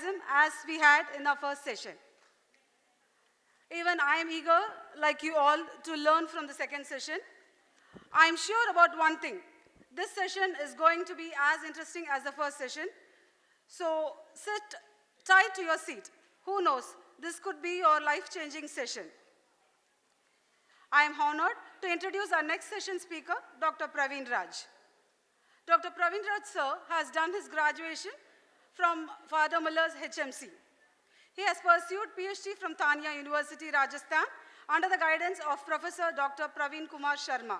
enthusiasm as we had in our first session. Even I am eager, like you all, to learn from the second session. I am sure about one thing. This session is going to be as interesting as the first session. So sit tight to your seat. Who knows, this could be your life-changing session. I am honored to introduce our next session speaker, Dr. Praveen Raj. Dr. Praveen Raj sir has done his graduation from Father Muller's HMC. He has pursued PhD from Tanya University, Rajasthan, under the guidance of Professor Dr. Praveen Kumar Sharma.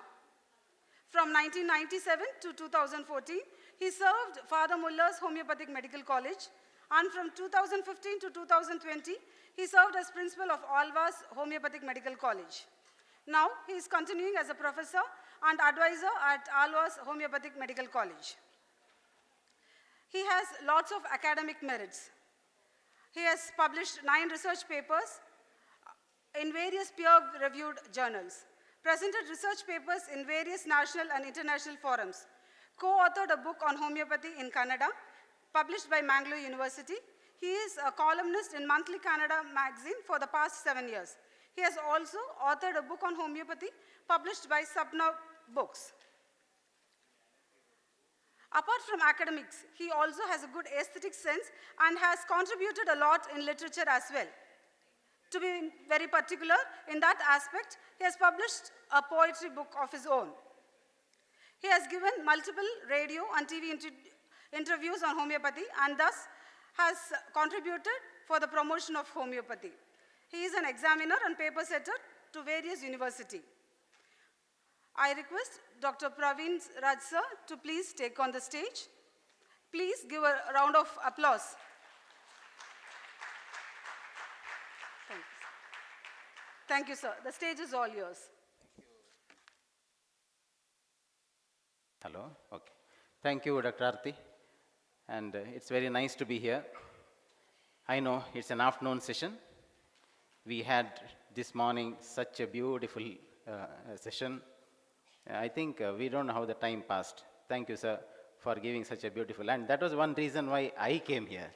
From 1997 to 2014, he served Father Muller's Homeopathic Medical College, and from 2015 to 2020, he served as principal of Alva's Homeopathic Medical College. Now, he is continuing as a professor and advisor at Alva's Homeopathic Medical College. He has lots of academic merits. He has published 9 research papers in various peer-reviewed journals, presented research papers in various national and international forums, co-authored a book on homeopathy in Kannada, published by Mangalore University. He is a columnist in Monthly Kannada magazine for the past 7 years. He has also authored a book on homeopathy, published by Sapna Books. Apart from academics, he also has a good aesthetic sense and has contributed a lot in literature as well. To be very particular in that aspect, he has published a poetry book of his own. He has given multiple radio and TV interviews on homeopathy and thus has contributed for the promotion of homeopathy. He is an examiner and paper setter to various universities. I request Dr. Praveen Raj sir to please take on the stage. Please give a round of applause. Thank you, sir. The stage is all yours. Hello. Okay. Thank you, Dr. Arti. And it's very nice to be here. I know it's an afternoon session. We had this morning such a beautiful session. I think we don't know how the time passed. Thank you, sir, for giving such a beautiful, and that was one reason why I came here.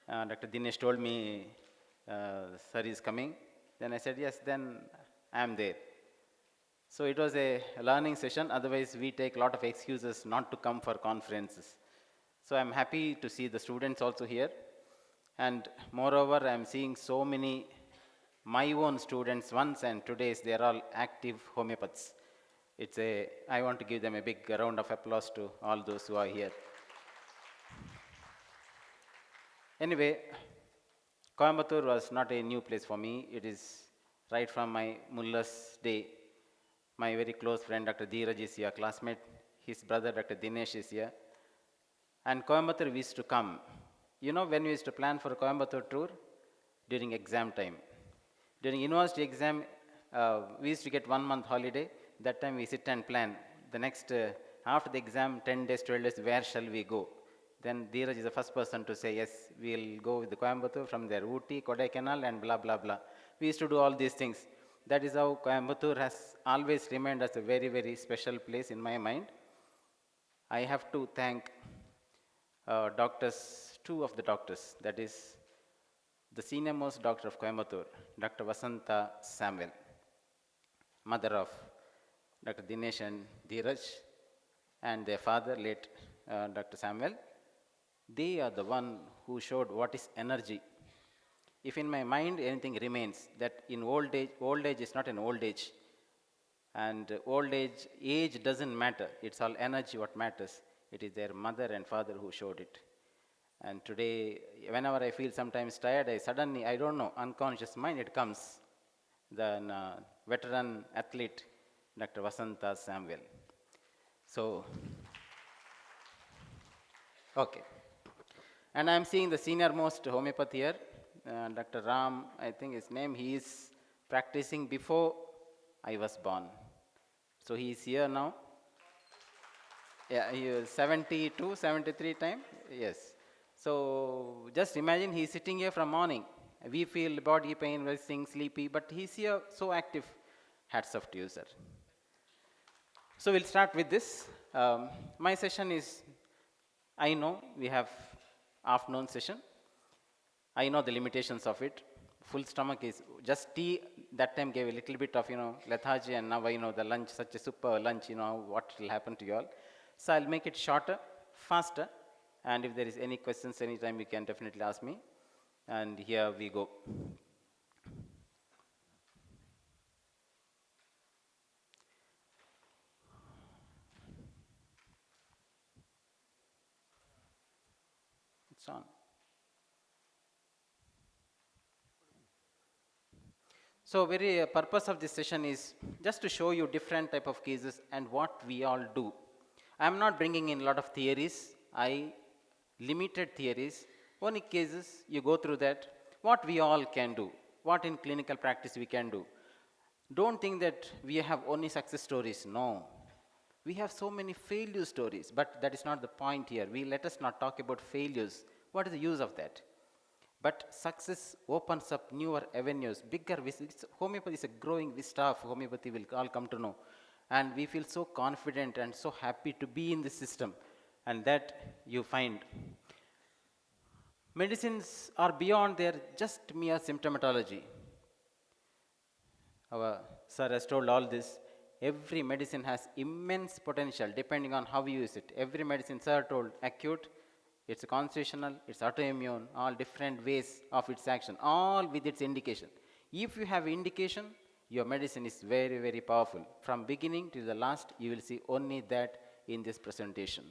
Dr. Dinesh told me, sir is coming. Then I said, yes, then I am there. So it was a learning session. Otherwise, we take a lot of excuses not to come for conferences. So I'm happy to see the students also here. And moreover, I'm seeing so many my own students once and today's, they're all active homeopaths. I want to give them a big round of applause to all those who are here. Anyway, Coimbatore was not a new place for me. It is right from my Muller's day. My very close friend, Dr. Dheeraj is here, classmate. His brother, Dr. Dinesh is here. And Coimbatore we used to come. You know when we used to plan for a Coimbatore tour? During exam time. During university exam, we used to get 1 month holiday. That time we sit and plan. The next, after the exam, 10 days, 12 days, where shall we go? Then Dheeraj is the first person to say, yes, we'll go with the Coimbatore, from there Ooty, Kodaikanal, and blah, blah, blah. We used to do all these things. That is how Coimbatore has always remained as a very, very special place in my mind. I have to thank doctors, 2 of the doctors, that is the senior most doctor of Coimbatore, Dr. Vasanta Samuel, mother of Dr. Dinesh and Dheeraj, and their father, late Dr. Samuel. They are the one who showed what is energy. If in my mind anything remains, that in old age is not an old age. And age doesn't matter. It's all energy what matters. It is their mother and father who showed it. And today, whenever I feel sometimes tired, I don't know, unconscious mind, it comes. The veteran athlete, Dr. Vasanta Samuel. So, okay. And I'm seeing the senior most homeopath here, Dr. Ram, I think his name, he is practicing before I was born. So he is here now. Yeah, he was 72, 73 time, yes. So just imagine he's sitting here from morning. We feel body pain, resting, sleepy, but he's here so active. Hats off to you, sir. So we'll start with this. My session is, I know we have afternoon session, I know the limitations of it. Full stomach is just tea. That time gave a little bit of lethargy, and now I know the lunch, such a super lunch. What will happen to you all. So I'll make it shorter, faster, and if there is any questions anytime, you can definitely ask me. And here we go. It's on. So very purpose of this session is just to show you different type of cases and what we all do. I am not bringing in a lot of theories. I limited theories. Only cases, you go through that, what we all can do, what in clinical practice we can do. Don't think that we have only success stories. No. We have so many failure stories, but that is not the point here. Let us not talk about failures. What is the use of that? But success opens up newer avenues, bigger. Homeopathy is a growing vista of homeopathy, will all come to know. And we feel so confident and so happy to be in this system. And that you find. Medicines are beyond their just mere symptomatology. Our sir has told all this. Every medicine has immense potential depending on how you use it. Every medicine, sir told, acute, it's constitutional, it's autoimmune, all different ways of its action, all with its indication. If you have indication, your medicine is very, very powerful. From beginning to the last, you will see only that in this presentation.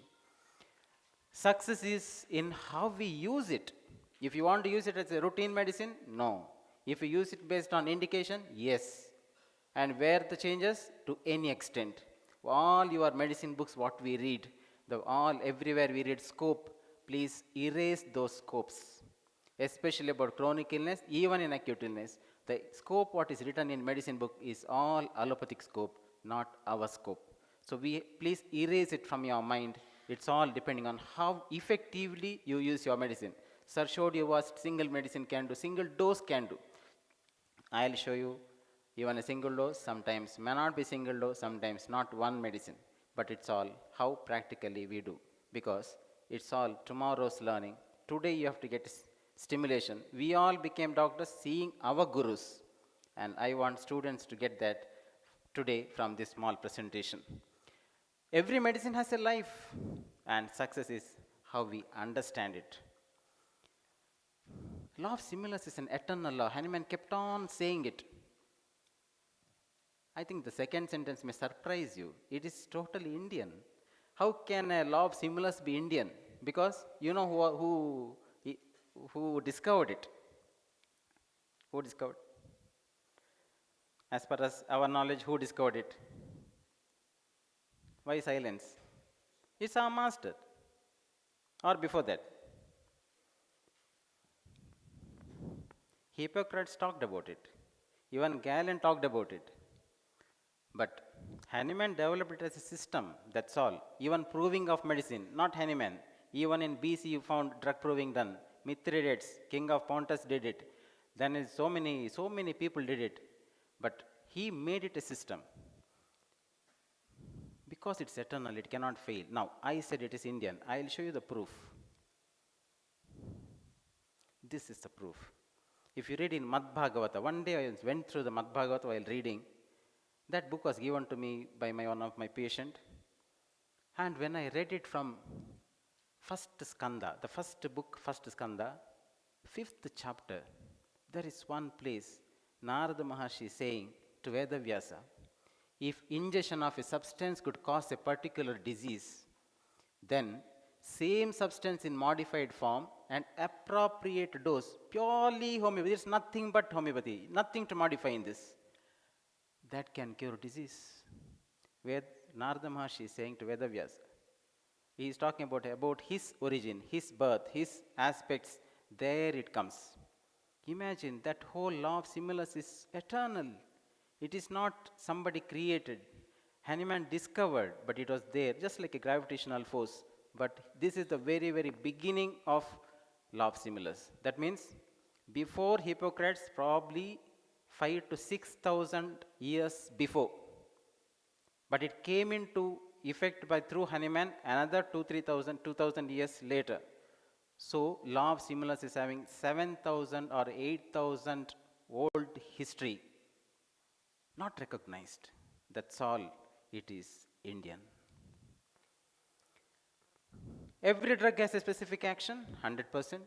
Success is in how we use it. If you want to use it as a routine medicine, no. If you use it based on indication, yes. And where the changes? To any extent. All your medicine books, what we read, everywhere we read scope, please erase those scopes. Especially about chronic illness, even in acute illness. The scope what is written in medicine book is all allopathic scope, not our scope. So please erase it from your mind. It's all depending on how effectively you use your medicine. Sir showed you what single medicine can do, single dose can do. I'll show you even a single dose, sometimes may not be single dose, sometimes not one medicine. But it's all how practically we do. Because it's all tomorrow's learning. Today you have to get stimulation. We all became doctors seeing our gurus. And I want students to get that today from this small presentation. Every medicine has a life, and success is how we understand it. Law of similarity is an eternal law. Hahnemann kept on saying it. I think the second sentence may surprise you. It is totally Indian. How can a law of similarity be Indian? Because you know who discovered it. Who discovered? As far as our knowledge, who discovered it? Why silence? It's our master. Or before that? Hippocrates talked about it. Even Galen talked about it. But Hahnemann developed it as a system, that's all. Even proving of medicine, not Hahnemann. Even in BC you found drug proving done. Mithridates, king of Pontus did it. Then so many people did it. But he made it a system. Because it's eternal, it cannot fail. Now, I said it is Indian. I'll show you the proof. This is the proof. If you read in Mad Bhagavata, one day I went through the Mad Bhagavata while reading. That book was given to me by one of my patient. And when I read it from first skanda, the first book, first skanda, 5th chapter, there is one place, Narada Maharshi saying to Vedavyasa, if ingestion of a substance could cause a particular disease, then same substance in modified form and appropriate dose, purely homeopathy, there's nothing but homeopathy, nothing to modify in this, that can cure disease. Where Narada Maharshi is saying to Vedavyasa, he is talking about his origin, his birth, his aspects, there it comes. Imagine that whole law of similarity is eternal. It is not somebody created. Hahnemann discovered, but it was there, just like a gravitational force. But this is the very, very beginning of law of similarity. That means before Hippocrates, probably 5 to 6,000 years before. But it came into effect through Hahnemann another 2,000 years later. So, law of stimulus is having 7,000 or 8,000 old history, not recognized. That's all it is Indian. Every drug has a specific action, 100%,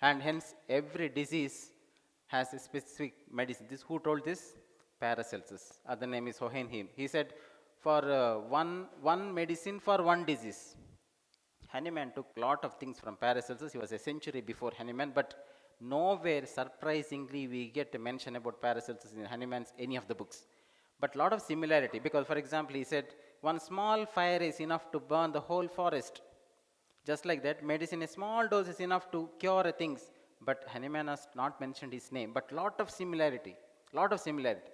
and hence every disease has a specific medicine. This who told this? Paracelsus. Other name is Hohenheim. He said, for one medicine for one disease. Hahnemann took lot of things from Paracelsus. He was a century before Hahnemann, but nowhere, surprisingly, we get a mention about Paracelsus in Hahnemann's any of the books. But lot of similarity, because for example, he said, one small fire is enough to burn the whole forest. Just like that, medicine, a small dose is enough to cure things. But Hahnemann has not mentioned his name, but lot of similarity, lot of similarity.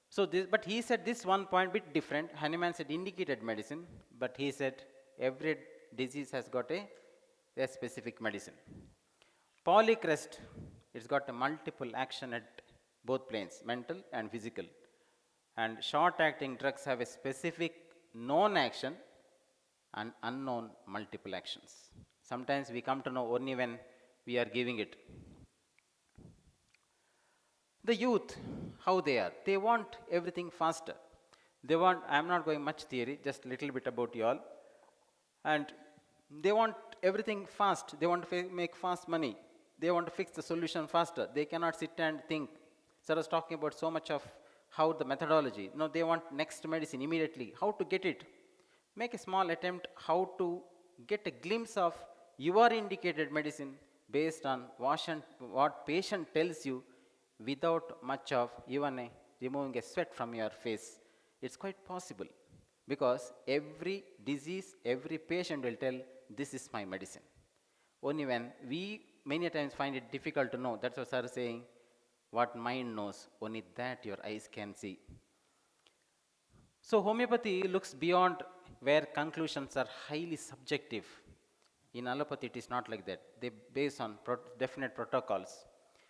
So this, but he said this one point bit different. Hahnemann said indicated medicine, but he said every disease has got a specific medicine. Polycrest, it's got a multiple action at both planes, mental and physical. And short-acting drugs have a specific known action and unknown multiple actions. Sometimes we come to know only when we are giving it. The youth, how they are, they want everything faster. They want, I am not going much theory, just little bit about you all. And they want everything fast. They want to make fast money. They want to fix the solution faster. They cannot sit and think. So I was talking about so much of how the methodology. No, they want next medicine immediately. How to get it? Make a small attempt how to get a glimpse of your indicated medicine based on what patient tells you without much of even removing a sweat from your face. It's quite possible because every disease, every patient will tell, this is my medicine. Only when we many times find it difficult to know, that's what sir is saying, what mind knows, only that your eyes can see. So homeopathy looks beyond where conclusions are highly subjective. In allopathy, it is not like that. They base on definite protocols.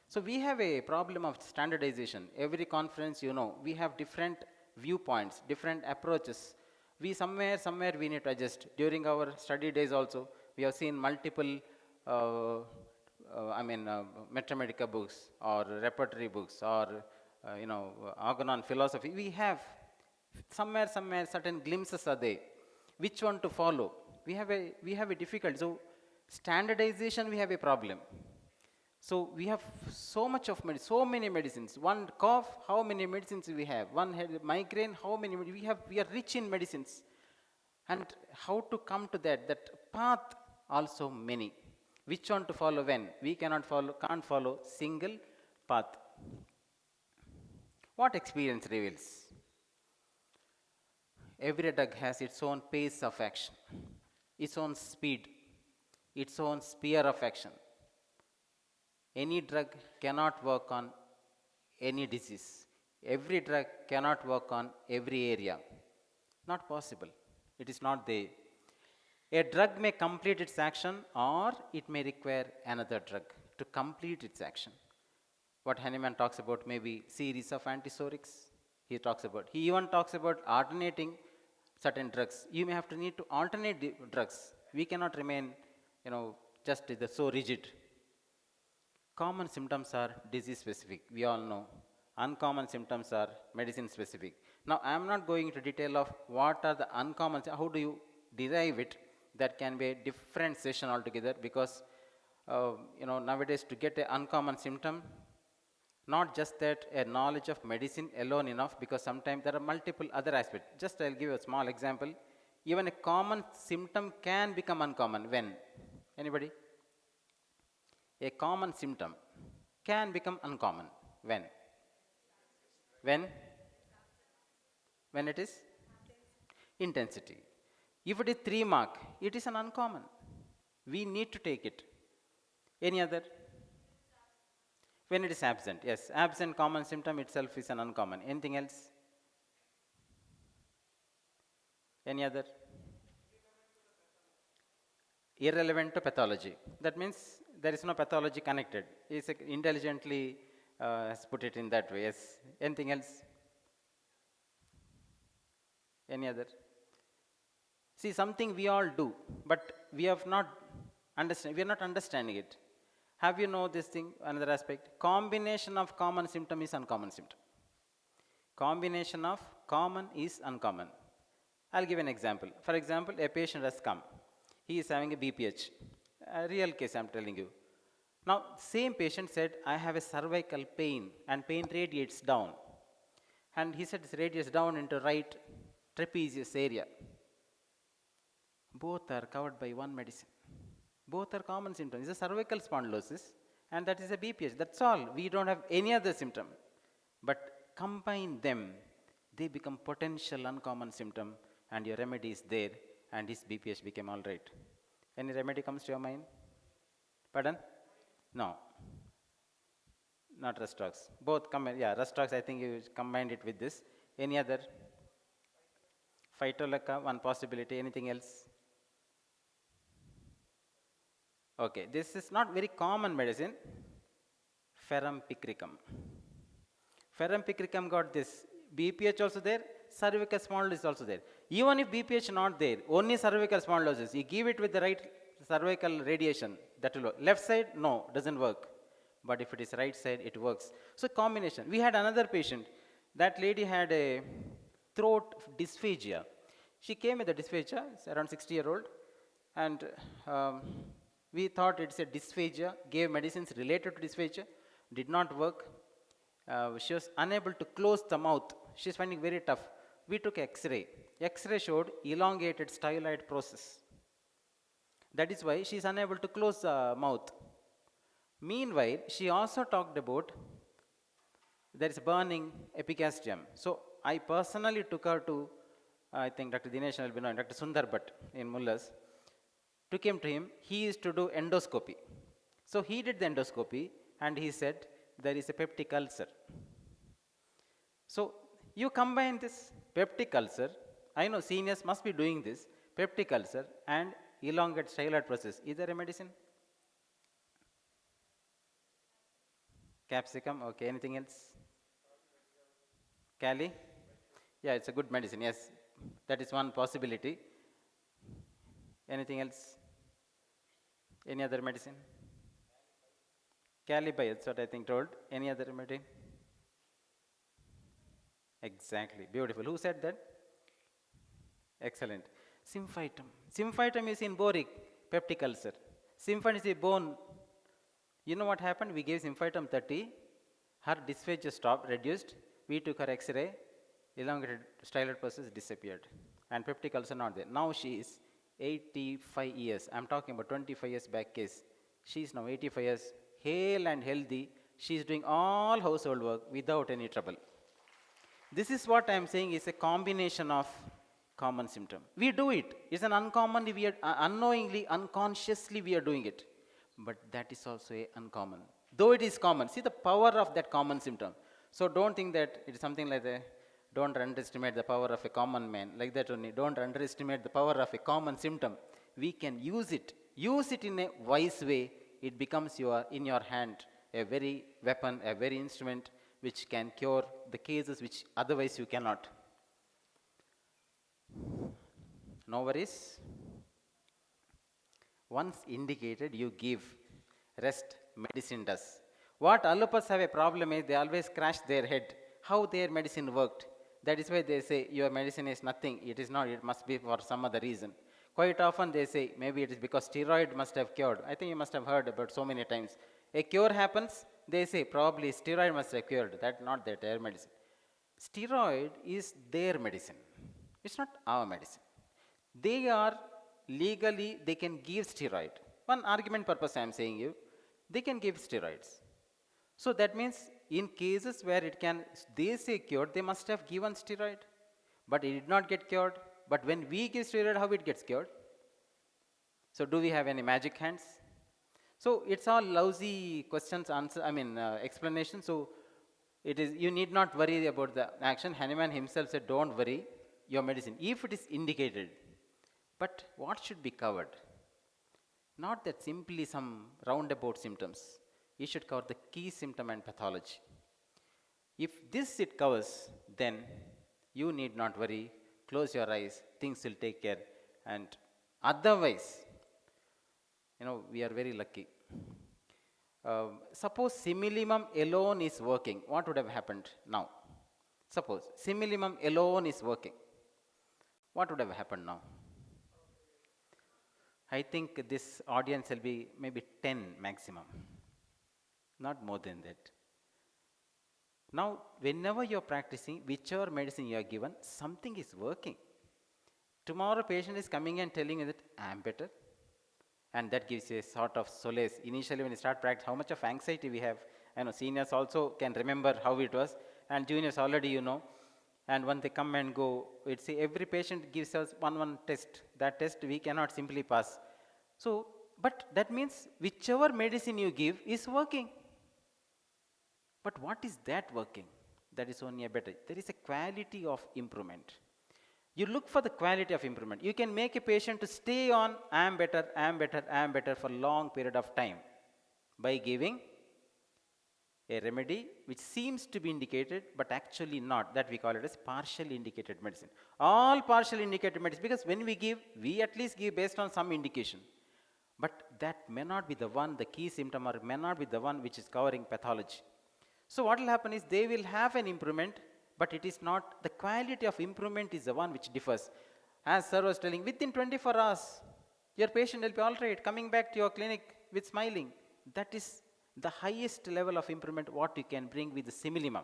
So we have a problem of standardization. Every conference, you know, we have different viewpoints, different approaches. We somewhere we need to adjust. During our study days also, we have seen multiple, Mathematica books or repertory books or, organon philosophy. We have somewhere certain glimpses are there. Which one to follow? We have a difficulty. So standardization, we have a problem. So we have so many medicines. One cough, how many medicines we have? One head migraine, how many we have? We are rich in medicines. And how to come to that path also many. Which one to follow when? We can't follow single path. What experience reveals? Every drug has its own pace of action, its own speed, its own sphere of action. Any drug cannot work on any disease. Every drug cannot work on every area. Not possible. It is not there. A drug may complete its action or it may require another drug to complete its action. What Hahnemann talks about may be series of antipsychotics. He even talks about alternating certain drugs. You may have to need to alternate the drugs. We cannot remain, just so rigid. Common symptoms are disease specific. We all know. Uncommon symptoms are medicine specific. Now, I am not going into detail of what are the uncommon, how do you derive it. That can be a different session altogether because, nowadays to get an uncommon symptom, not just that a knowledge of medicine alone enough, because sometimes there are multiple other aspects. Just I'll give you a small example. Even a common symptom can become uncommon when? Anybody? A common symptom can become uncommon when? When? When it is? Intensity. If it is 3 mark, it is an uncommon. We need to take it. Any other? When it is absent, yes. Absent common symptom itself is an uncommon. Anything else? Any other? Irrelevant to pathology. That means there is no pathology connected. It's intelligently has put it in that way. Yes. Anything else? Any other? See, something we all do, but we have not Understand? We are not understanding it. Have you know this thing? Another aspect. Combination of common symptom is uncommon symptom. Combination of common is uncommon. I'll give an example. For example, a patient has come. He is having a BPH. A real case I'm telling you. Now, same patient said, I have a cervical pain and pain radiates down. And he said it radiates down into right trapezius area. Both are covered by one medicine. Both are common symptoms. It's a cervical spondylosis and that is a BPH. That's all. We don't have any other symptom. But combine them, they become potential uncommon symptom and your remedy is there and his BPH became all right. Any remedy comes to your mind? Pardon? No. Not Restrox. Both combine. Yeah, Restrox, I think you combined it with this. Any other? Phytolacca, one possibility. Anything else? Okay, this is not very common medicine. Ferrum picricum. Ferrum picricum got this. BPH also there, cervical spondylosis is also there. Even if BPH not there, only cervical spondylosis, you give it with the right cervical radiation, that will work. Left side, no, doesn't work. But if it is right side, it works. So combination. We had another patient. That lady had a throat dysphagia. She came with a dysphagia, it's around 60-year-old, and we thought it's a dysphagia, gave medicines related to dysphagia, did not work. She was unable to close the mouth. She's finding very tough. We took X-ray. X-ray showed elongated styloid process. That is why she is unable to close the mouth. Meanwhile, she also talked about there is burning epigastrium. So I personally took her to, I think Dr. Dinesh will be knowing, Dr. Sundar Bhatt in Mullas. Took him to him. He used to do endoscopy. So he did the endoscopy and he said there is a peptic ulcer. So you combine this peptic ulcer, I know seniors must be doing this, peptic ulcer and elongated styloid process. Is there a medicine? Capsicum, okay. Anything else? Cali? Yeah, it's a good medicine, yes. That is one possibility. Anything else? Any other medicine? Caliby, that's what I think told. Any other remedy? Exactly. Beautiful. Who said that? Excellent. Symphytum. Symphytum is in boric, peptic ulcer. Symphytum is a bone. You know what happened? We gave Symphytum 30. Her dysphagia stopped, reduced. We took her X-ray. Elongated styloid process disappeared. And peptic ulcer not there. Now she is 85 years. I'm talking about 25 years back case. She is now 85 years, hale and healthy. She is doing all household work without any trouble. This is what I am saying is a combination of common symptom. We do it. It's an uncommon, we are unknowingly, unconsciously we are doing it. But that is also a uncommon. Though it is common. See the power of that common symptom. So don't think that it is something like the, don't underestimate the power of a common man. Like that only. Don't underestimate the power of a common symptom. We can use it. Use it in a wise way. It becomes in your hand a very weapon, a very instrument which can cure the cases which otherwise you cannot. No worries. Once indicated, you give. Rest, medicine does. What allopaths have a problem is they always crash their head. How their medicine worked. That is why they say your medicine is nothing. It is not. It must be for some other reason. Quite often they say maybe it is because steroid must have cured. I think you must have heard about so many times. A cure happens. They say probably steroid must have cured. That's not their medicine. Steroid is their medicine. It's not our medicine. They are legally, they can give steroid. One argument purpose I am saying you, they can give steroids. So that means in cases where it can, they say cured, they must have given steroid. But it did not get cured. But when we give steroid, how it gets cured? So do we have any magic hands? So it's all lousy questions, answer, explanation. So it is, you need not worry about the action. Hanuman himself said, don't worry, your medicine, if it is indicated. But what should be covered? Not that simply some roundabout symptoms. You should cover the key symptom and pathology. If this it covers, then you need not worry. Close your eyes, things will take care. And otherwise, we are very lucky. Suppose similimum alone is working, what would have happened now? Suppose similimum alone is working, what would have happened now? I think this audience will be maybe 10 maximum, not more than that. Now, whenever you're practicing, whichever medicine you are given, something is working. Tomorrow, patient is coming and telling you that I am better, and that gives you a sort of solace. Initially, when you start practice, how much of anxiety we have. I know seniors also can remember how it was, and juniors already And when they come and go, it's every patient gives us one test. That test we cannot simply pass. So, but that means whichever medicine you give is working. But what is that working? That is only a better. There is a quality of improvement. You look for the quality of improvement. You can make a patient to stay on I am better, I am better, I am better for a long period of time by giving a remedy which seems to be indicated but actually not. That we call it as partially indicated medicine. All partially indicated medicine, because when we give, we at least give based on some indication. But that may not be the one, the key symptom, or may not be the one which is covering pathology. So what will happen is they will have an improvement, but it is not, the quality of improvement is the one which differs. As sir was telling, within 24 hours, your patient will be all right, coming back to your clinic with smiling. That is the highest level of improvement what you can bring with the similimum.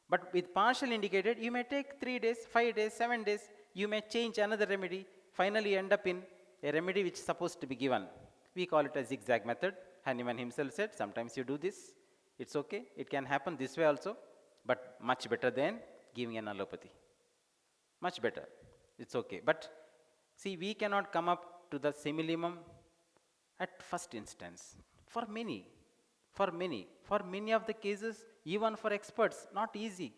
But with partial indicated, you may take 3 days, 5 days, 7 days, you may change another remedy, finally end up in a remedy which is supposed to be given. We call it a zigzag method. Hahnemann himself said, sometimes you do this, it's okay, it can happen this way also, but much better than giving an allopathy. Much better, it's okay. But see, we cannot come up to the similimum at first instance. For many of the cases, even for experts, not easy.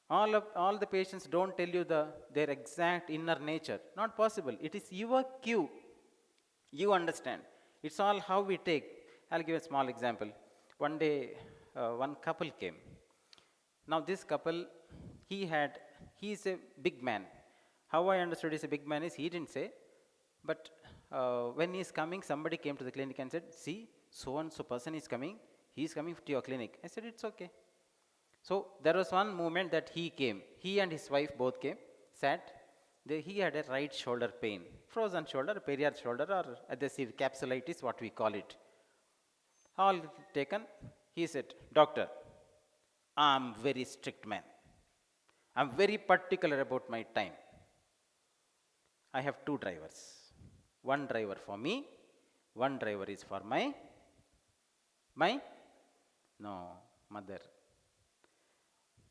All the patients don't tell you their exact inner nature. Not possible. It is your cue. You understand. It's all how we take. I'll give a small example. One day, one couple came. Now this couple, he is a big man. How I understood he's a big man is he didn't say, but when he's coming, somebody came to the clinic and said, see, so and so person is coming, he's coming to your clinic. I said, it's okay. So there was one moment that he came. He and his wife both came, sat. He had a right shoulder pain, frozen shoulder, period shoulder, or adhesive capsulitis, what we call it. All taken. He said, doctor, I'm very strict man. I'm very particular about my time. I have 2 drivers. One driver for me, one driver is for my mother.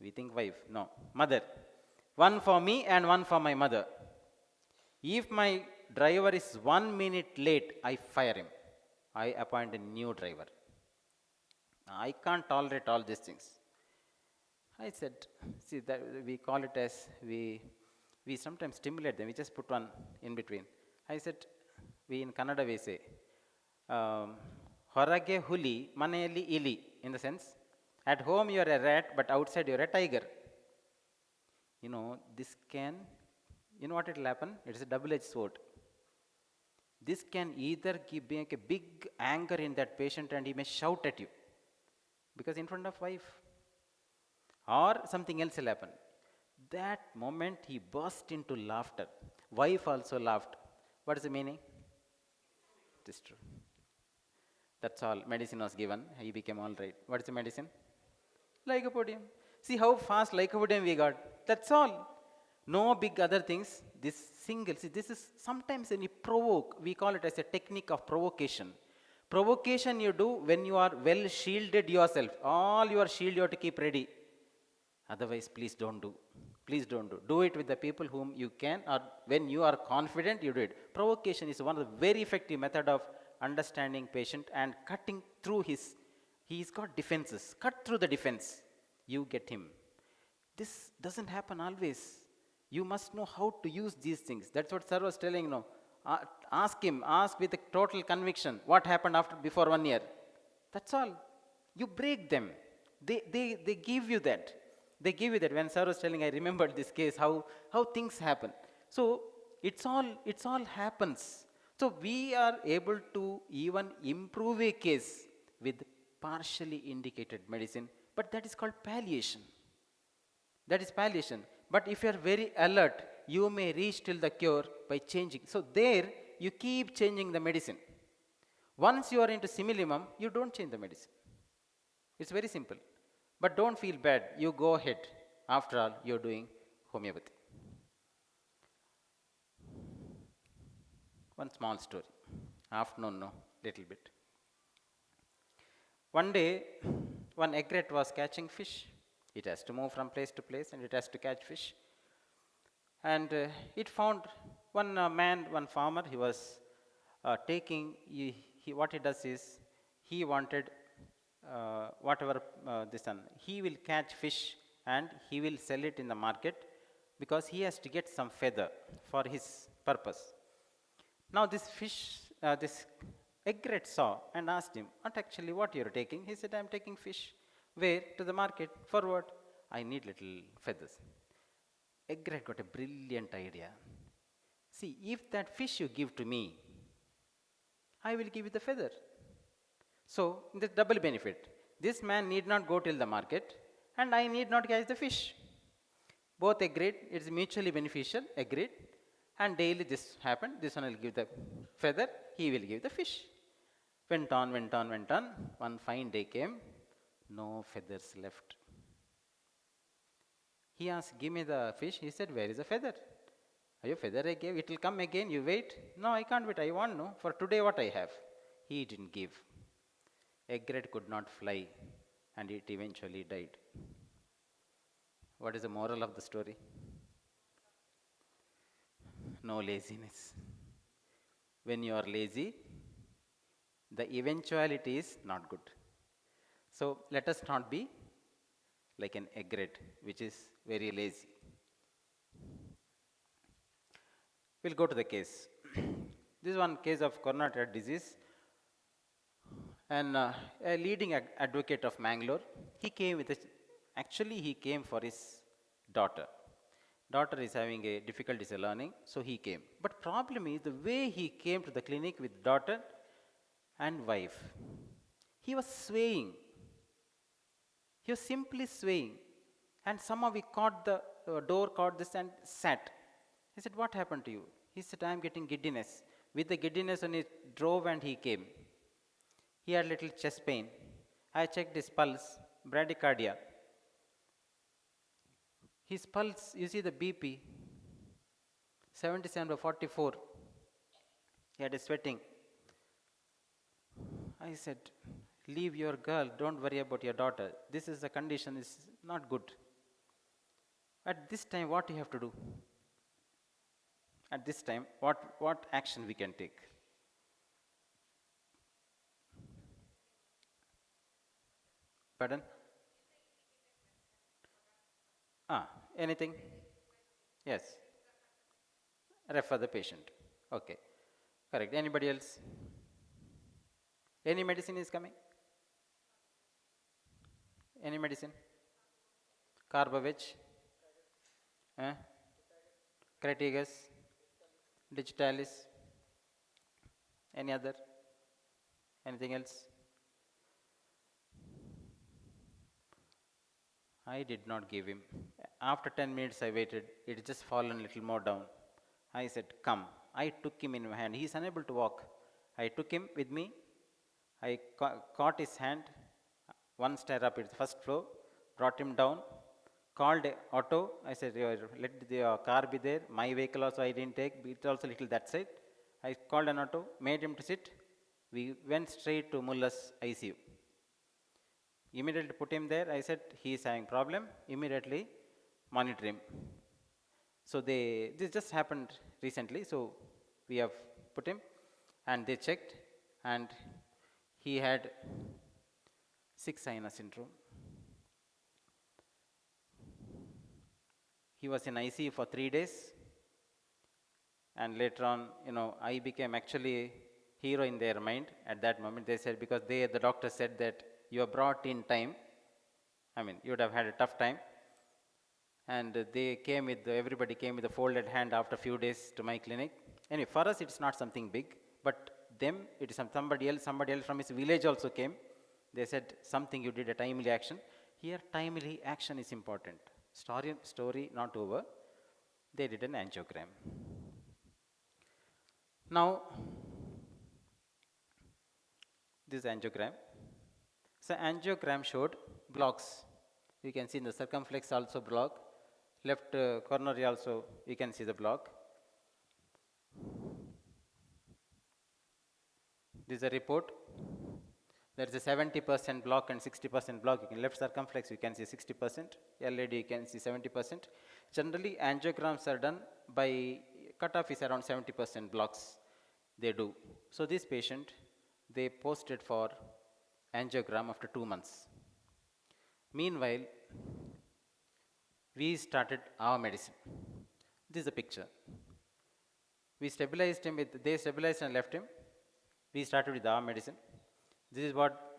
We think wife, no, mother. One for me and one for my mother. If my driver is 1 minute late, I fire him. I appoint a new driver. I can't tolerate all these things. I said, see, that we call it as, we sometimes stimulate them. We just put one in between. I said, we in Kannada we say, Horage huli, maneli ili, in the sense, at home you are a rat, but outside you are a tiger. This can, what it will happen? It is a double-edged sword. This can either make a big anger in that patient and he may shout at you, because in front of wife, or something else will happen. That moment he burst into laughter. Wife also laughed. What is the meaning? It is true. That's all. Medicine was given. He became all right. What is the medicine? Lycopodium. See how fast lycopodium we got. That's all. No big other things. This single. See, this is sometimes when you provoke. We call it as a technique of provocation. Provocation you do when you are well shielded yourself. All your shield you have to keep ready. Otherwise, please don't do. Please don't do. Do it with the people whom you can, or when you are confident, you do it. Provocation is one of the very effective method of understanding patient and cutting through he's got defenses. Cut through the defense. You get him. This doesn't happen always. You must know how to use these things. That's what sir was telling, ask him, ask with a total conviction. What happened before 1 year? That's all. You break them. They give you that. They give you that. When sir was telling, I remembered this case, how things happen. So it's all happens. So we are able to even improve a case with partially indicated medicine, but that is called palliation. That is palliation. But if you are very alert, you may reach till the cure by changing. So there, you keep changing the medicine. Once you are into similimum, you don't change the medicine. It's very simple. But don't feel bad. You go ahead. After all, you're doing homeopathy. One small story. Afternoon, no, little bit. One day, one egret was catching fish. It has to move from place to place and it has to catch fish. And it found one man, one farmer, he was taking, what he does is, he wanted whatever this one, he will catch fish and he will sell it in the market because he has to get some feather for his purpose. Now this fish, this egret saw and asked him, what you're taking? He said, I'm taking fish. Where? To the market. For what? I need little feathers. Egret got a brilliant idea. See, if that fish you give to me, I will give you the feather. So, the double benefit. This man need not go till the market and I need not catch the fish. Both agreed, it's mutually beneficial, agreed. And daily this happened, this one will give the feather, he will give the fish. Went on, went on, went on. One fine day came, no feathers left. He asked, give me the fish. He said, where is the feather? Your feather I gave, it will come again, you wait. No, I can't wait, I want no. For today what I have? He didn't give. Egret could not fly and it eventually died. What is the moral of the story? No laziness. When you are lazy, the eventuality is not good. So let us not be like an egret which is very lazy. We'll go to the case. This is one case of coronary artery disease. And a leading advocate of Mangalore, he came with he came for his daughter. Daughter is having a difficulties in learning, so he came. But problem is the way he came to the clinic with daughter and wife. He was swaying. He was simply swaying. And somehow we caught the door, caught this and sat. He said, what happened to you? He said, I am getting giddiness. With the giddiness, and he drove and he came. He had little chest pain. I checked his pulse, bradycardia. His pulse, you see the BP, 77/44. He had a sweating. I said, leave your girl, don't worry about your daughter. This is the condition, is not good. At this time, what you have to do? At this time, what action we can take? Pardon? Anything? Yes. Refer the patient. Okay. Correct. Anybody else? Any medicine is coming? Any medicine? Carbovec? Crataegus? Digitalis? Any other? Anything else? I did not give him. After 10 minutes I waited. It had just fallen a little more down. I said, come. I took him in my hand. He is unable to walk. I took him with me. I caught his hand. One stair up, it's first floor. Brought him down. Called a auto. I said, let the car be there. My vehicle also I didn't take. It's also little that side. I called an auto. Made him to sit. We went straight to Mulla's ICU. Immediately put him there. I said, he is having problem. Immediately monitor him. So this just happened recently. So we have put him and they checked and he had 6 sinus syndrome. He was in ICU for 3 days. And later on, I became actually hero in their mind at that moment. They said, because the doctor said that you are brought in time. I mean, you would have had a tough time. And everybody came with a folded hand after a few days to my clinic. Anyway, for us, it's not something big. But them, it is somebody else from his village also came. They said something you did a timely action. Here, timely action is important. Story not over. They did an angiogram. Now, this angiogram. So angiogram showed blocks. You can see in the circumflex also block. Left coronary also you can see the block. This is a report. There is a 70% block and 60% block. In left circumflex you can see 60%. LAD you can see 70%. Generally angiograms are done by cutoff is around 70% blocks they do. So this patient, they posted for angiogram after 2 months. Meanwhile, we started our medicine. This is a picture. We stabilized him with, they stabilized and left him. We started with our medicine. This is what,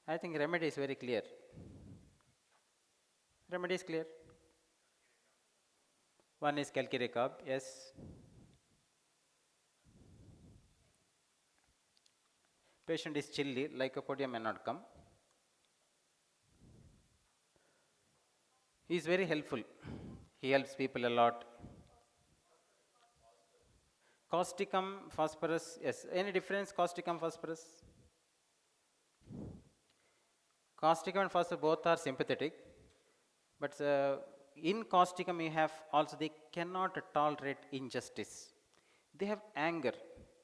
I think remedy is very clear. Remedy is clear. One is calcirecab, yes. Patient is chilly, lycopodium may not come. He is very helpful. He helps people a lot. Causticum, phosphorus, yes. Any difference, causticum, phosphorus? Causticum and phosphorus both are sympathetic. But in causticum you have also, they cannot tolerate injustice. They have anger.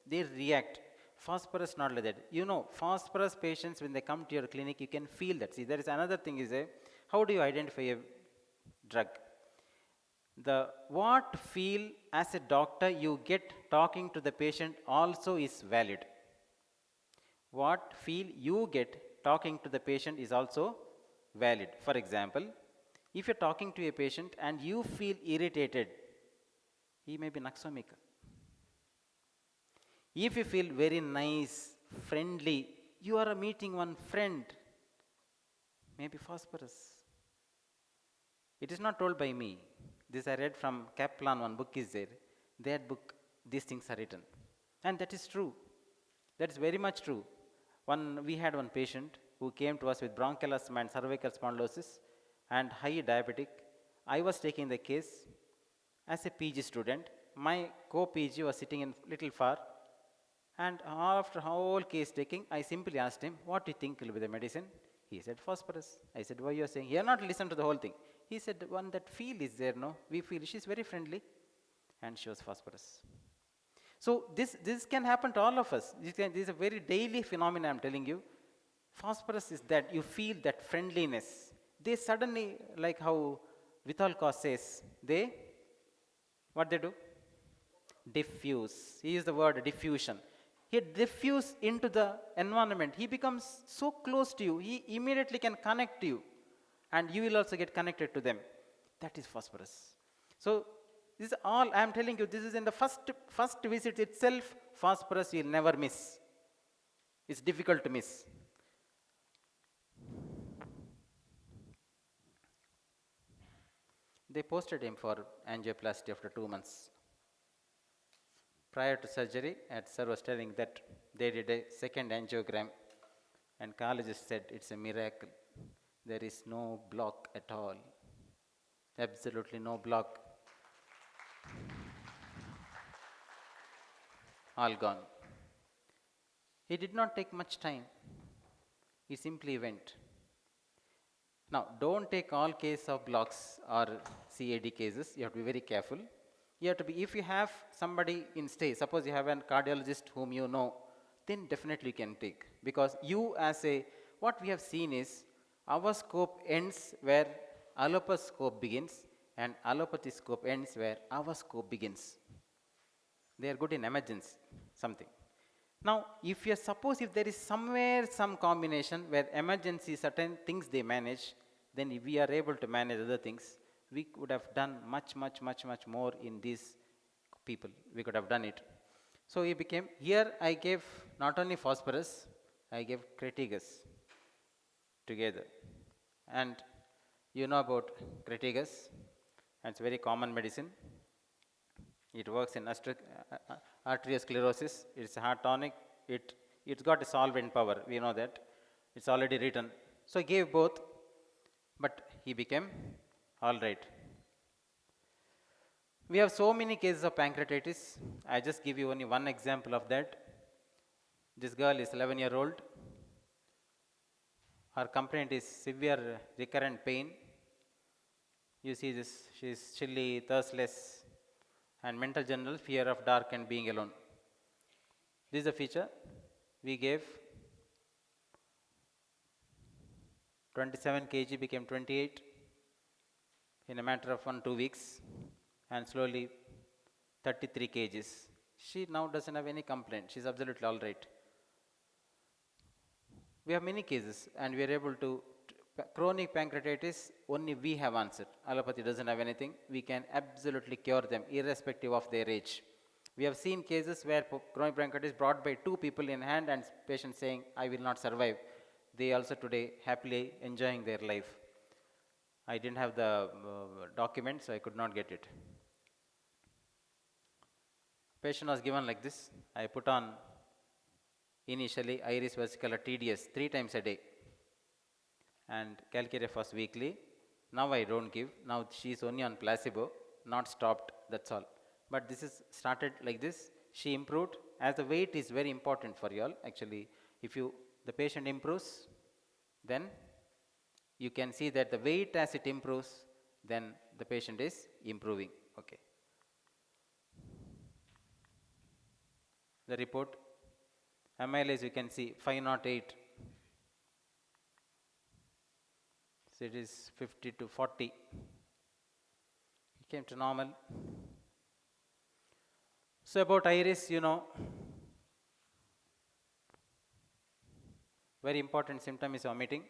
They react. Phosphorus not like that. You know, phosphorus patients, when they come to your clinic, you can feel that. See, there is another thing is, how do you identify a drug? The what feel as a doctor you get talking to the patient also is valid. What feel you get talking to the patient is also valid. For example, if you're talking to a patient and you feel irritated, he may be naxomic. If you feel very nice, friendly, you are meeting one friend, maybe phosphorus. It is not told by me. This I read from Kaplan, one book is there. That book, these things are written. And that is true. That is very much true. We had one patient who came to us with bronchial asthma and cervical spondylosis and high diabetic. I was taking the case as a PG student. My co-PG was sitting in little far. And after whole case taking, I simply asked him, what do you think will be the medicine? He said, phosphorus. I said, why you are saying? He had not listened to the whole thing. He said, one that feel is there, no? We feel, she's very friendly. And she was phosphorus. So this can happen to all of us. This is a very daily phenomenon, I'm telling you. Phosphorus is that you feel that friendliness. They suddenly, like how Vital Kaur says, what they do? Diffuse. He used the word diffusion. He diffuse into the environment. He becomes so close to you. He immediately can connect to you. And you will also get connected to them. That is phosphorus. So this is all I am telling you. This is in the first visit itself. Phosphorus you will never miss. It's difficult to miss. They posted him for angioplasty after 2 months. Prior to surgery, sir was telling that they did a second angiogram, and cardiologist said it's a miracle. There is no block at all. Absolutely no block. All gone. He did not take much time. He simply went. Now, don't take all case of blocks or CAD cases. You have to be very careful. You have to be, if you have somebody in stay, suppose you have a cardiologist whom you know, then definitely you can take. Because you what we have seen is, our scope ends where allopathy scope begins, and allopathy scope ends where our scope begins. They are good in emergency, something. Now, if there is somewhere some combination where emergency, certain things they manage, then if we are able to manage other things, we could have done much more in these people. We could have done it. So he became, here I gave not only phosphorus, I gave cretigus together. And you know about cretigus, and it's very common medicine. It works in arteriosclerosis. It's a heart tonic. It's got a solvent power. We know that. It's already written. So I gave both, but he became all right. We have so many cases of pancreatitis. I just give you only one example of that. This girl is 11-year-old. Her complaint is severe recurrent pain. You see this, she is chilly, thirstless, and mental general fear of dark and being alone. This is a feature. We gave 27 kg became 28 in a matter of 1-2 weeks, and slowly 33 kgs. She now doesn't have any complaint. She's absolutely all right. We have many cases, and we are able to. Chronic pancreatitis, only we have answered. Allopathy doesn't have anything. We can absolutely cure them, irrespective of their age. We have seen cases where chronic pancreatitis brought by 2 people in hand, and patient saying, "I will not survive." They also today happily enjoying their life. I didn't have the document, so I could not get it. Patient was given like this. I put on initially iris vesicular TDS 3 times a day and calcarephos weekly. Now I don't give. Now she is only on placebo, not stopped. That's all. But this is started like this. She improved. As the weight is very important for you all. Actually, if the patient improves, then you can see that the weight as it improves, then the patient is improving. Okay. The report, amylase you can see 508. So it is 50 to 40. It came to normal. So about iris, very important symptom is vomiting.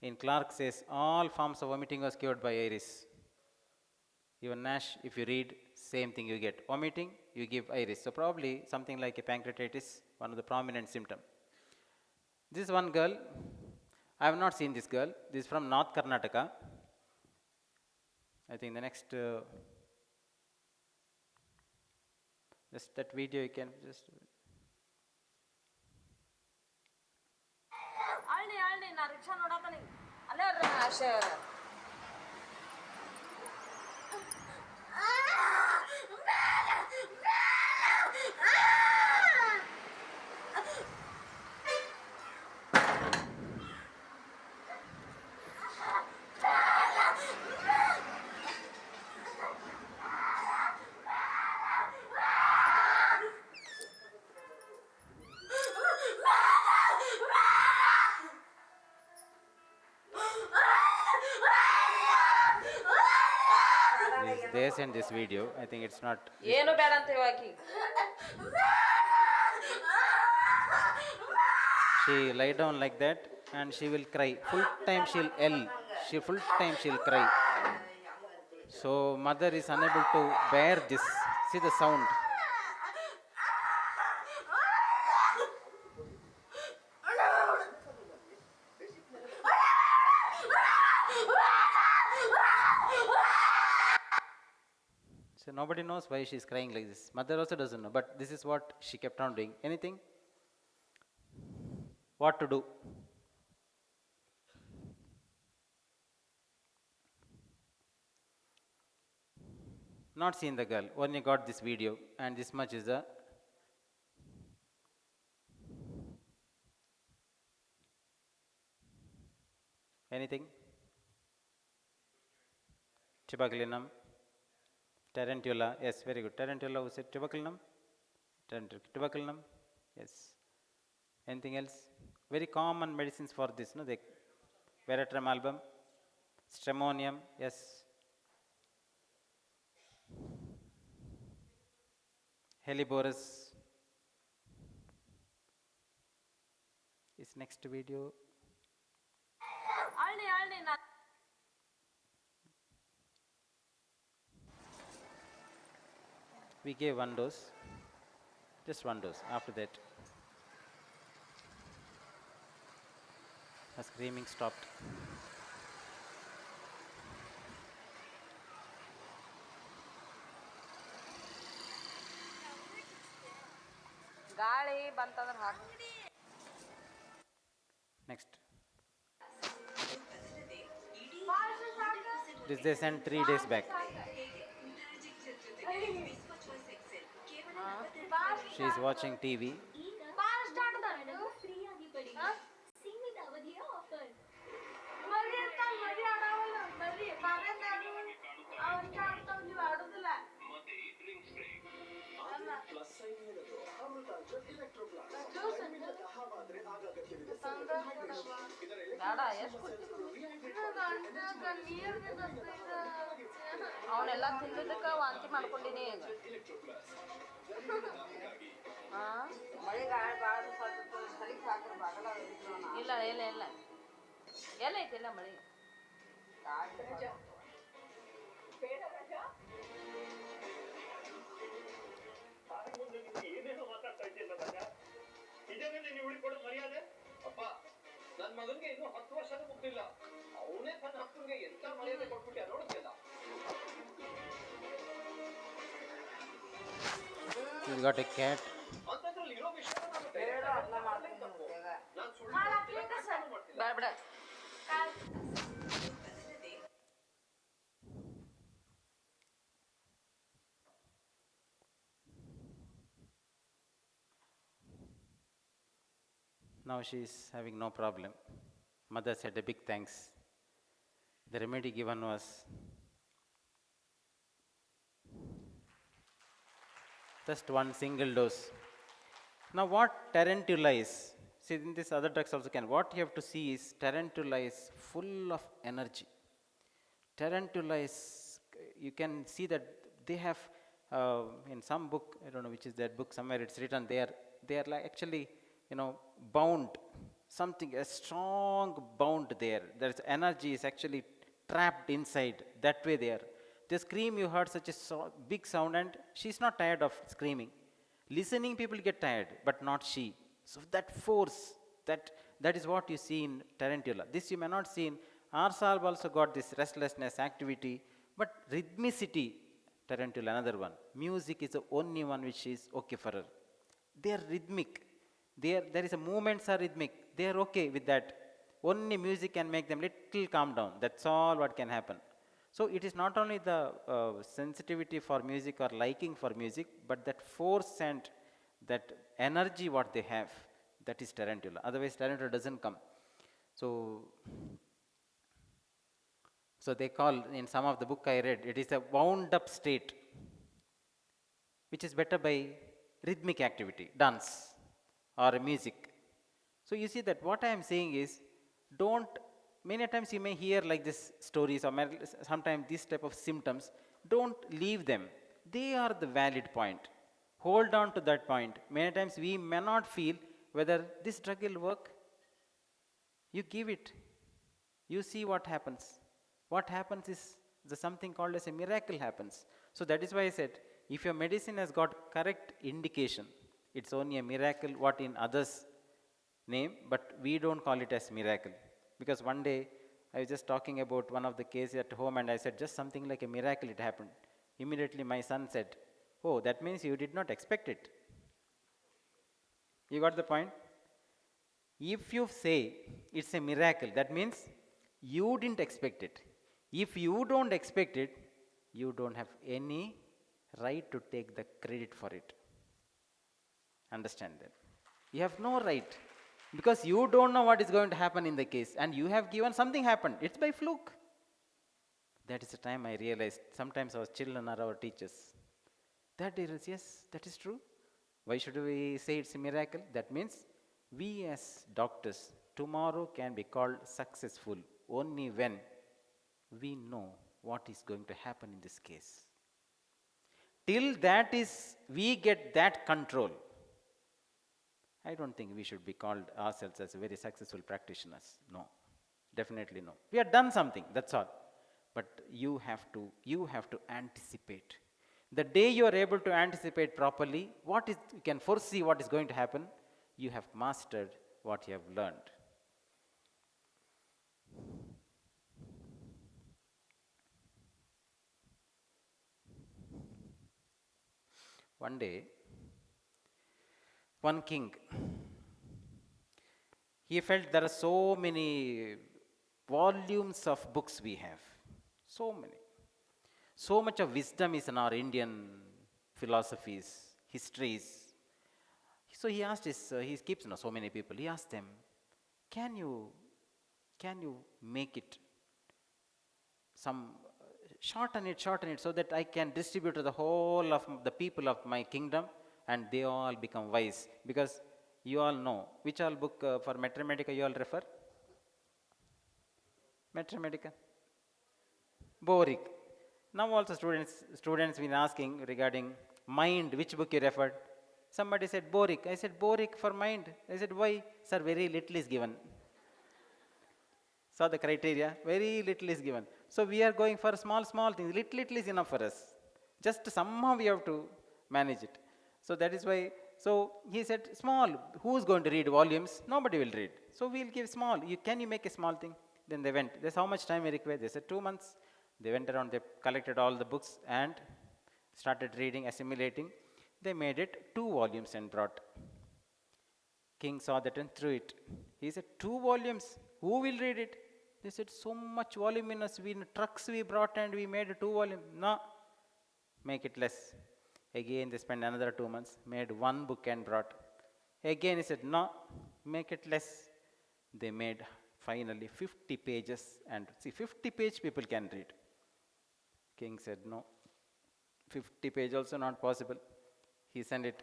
In Clark says all forms of vomiting was cured by iris. Even NASH, if you read, same thing you get. Vomiting, you give iris. So probably something like a pancreatitis, one of the prominent symptom. This one girl, I have not seen this girl. This is from North Karnataka. I think the next, just that video you can just. They sent this video. I think it's not. She lie down like that and she will cry. Full time she'll yell. Full time she'll cry. So mother is unable to bear this. See the sound. So nobody knows why she is crying like this. Mother also doesn't know, but this is what she kept on doing. Anything? What to do? Not seen the girl, only got this video, and this much is the. Anything? Tuberculinum. Tarantula, yes, very good. Tarantula, who said tuberculinum? Tuberculinum, yes. Anything else? Very common medicines for this, no? The Veratrum album, Stramonium, yes. Helleborus is next video. We gave 1 dose, just 1 dose. After that, her screaming stopped. ಗಾಳಿ ಬಂತಂದ್ರೆ ಹಾಕು. Next. This they sent 3 days back. She is watching TV. ಸೀಮಿತ ಅವಧಿಯ offer ಅವನೆಲ್ಲ ತಿಂದಿದ್ದಕ್ಕೆ ವಾಂತಿ ಮಾಡ್ಕೊಂಡಿನಿ ಈಗ. ಇಲ್ಲ ಇಲ್ಲ ಇಲ್ಲ ಎಲ್ಲ ಐತಿಲ್ಲ ಮಳೆ. ಏನೇನೋ ಮಾತಾಡ್ತಾ ಇದ್ದೀಲ್ಲ ಮಗ. ಇದೇನೇ ನೀವು ಉಳಿಕೊಡೋ ಮರ್ಯಾದೆ? ಅಪ್ಪ, ನನ್ನ ಮಗನಿಗೆ ಇನ್ನೂ 10 ವರ್ಷನೂ ಮುಗ್ದಿಲ್ಲ. ಅವನೇ ತನ್ನ ಅಪ್ಪನಿಗೆ ಎಂತ ಮರ್ಯಾದೆ ಕೊಟ್ಬಿಟ್ಟ ನೋಡುತ್ತಿಲ್ಲ. He's got a cat. ಅಂತದ್ರಲ್ಲಿ ಇರೋ ವಿಷಯ ನಾನು ಸುಳ್ಳು ಬೇಡ ಬಿಡ. Now she is having no problem. Mother said a big thanks. The remedy given was just one single dose. Now what tarantula is, see in this other drugs also can, what you have to see is tarantula is full of energy. Tarantula is, you can see that they have, in some book, I don't know which is that book, somewhere it's written, they are like actually, bound, something, a strong bound there. There's energy is actually trapped inside, that way there. The scream, you heard such a big sound and she's not tired of screaming. Listening people get tired, but not she. So that force, that is what you see in tarantula. This you may not see in Arsalb also got this restlessness, activity, but rhythmicity, tarantula, another one. Music is the only one which is okay for her. They are rhythmic. There is a movements are rhythmic. They are okay with that. Only music can make them little calm down. That's all what can happen. So it is not only the sensitivity for music or liking for music, but that force and that energy what they have, that is tarantula. Otherwise tarantula doesn't come. So they call, in some of the book I read, it is a wound up state, which is better by rhythmic activity, dance or music. So you see that what I am saying is, many times you may hear like this stories or sometimes this type of symptoms, don't leave them. They are the valid point. Hold on to that point. Many times we may not feel whether this drug will work. You give it. You see what happens. What happens is something called as a miracle happens. So that is why I said, if your medicine has got correct indication, it's only a miracle what in others name, but we don't call it as miracle. Because one day I was just talking about one of the cases at home and I said just something like a miracle it happened. Immediately my son said, oh, that means you did not expect it. You got the point? If you say it's a miracle, that means you didn't expect it. If you don't expect it, you don't have any right to take the credit for it. Understand that? You have no right. Because you don't know what is going to happen in the case and you have given something happened. It's by fluke. That is the time I realized sometimes our children are our teachers. That is, yes, that is true. Why should we say it's a miracle? That means we as doctors tomorrow can be called successful only when we know what is going to happen in this case. Till that is, we get that control. I don't think we should be called ourselves as very successful practitioners. No, definitely no. We have done something, that's all. But you have to anticipate. The day you are able to anticipate properly, you can foresee what is going to happen, you have mastered what you have learned. One day, One king, he felt there are so many volumes of books we have, so many. So much of wisdom is in our Indian philosophies, histories. So he asked he keeps so many people. He asked them, can you, can you make it some shorten it so that I can distribute to the whole of the people of my kingdom and they all become wise. Because you all know, which all book for Mathematica you all refer? Mathematica? Boric. Now also students been asking regarding mind, which book you referred? Somebody said Boric. I said Boric for mind. I said why? Sir, very little is given. Saw the criteria, very little is given. So we are going for small things. Little is enough for us. Just somehow we have to manage it. So that is why, so he said small. Who's going to read volumes? Nobody will read. So we'll give small. Can you make a small thing? Then they went. That's how much time we require. They said 2 months. They went around, they collected all the books and started reading, assimilating. They made it 2 volumes and brought. King saw that and threw it. He said, 2 volumes, who will read it? They said, so much voluminous, trucks we brought and we made 2 volumes. No, make it less. Again, they spent another 2 months, made 1 book and brought. Again, he said, no, make it less. They made finally 50 pages and see, 50 page people can read. King said, no, 50 page also not possible. He sent it.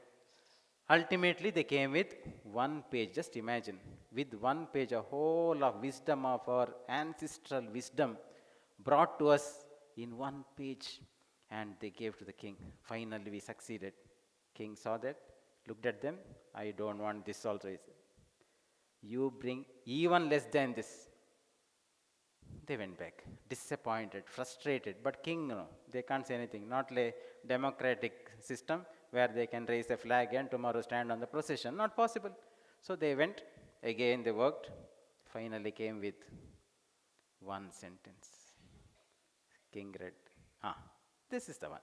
Ultimately, they came with 1 page. Just imagine, with 1 page, a whole of wisdom of our ancestral wisdom brought to us in 1 page, and they gave to the king. Finally, we succeeded. King saw that, looked at them. I don't want this also. He said, you bring even less than this. They went back, disappointed, frustrated. But king, no, they can't say anything. Not like democratic system where they can raise a flag and tomorrow stand on the procession. Not possible. So they went, again they worked, finally came with 1 sentence. King read, this is the one.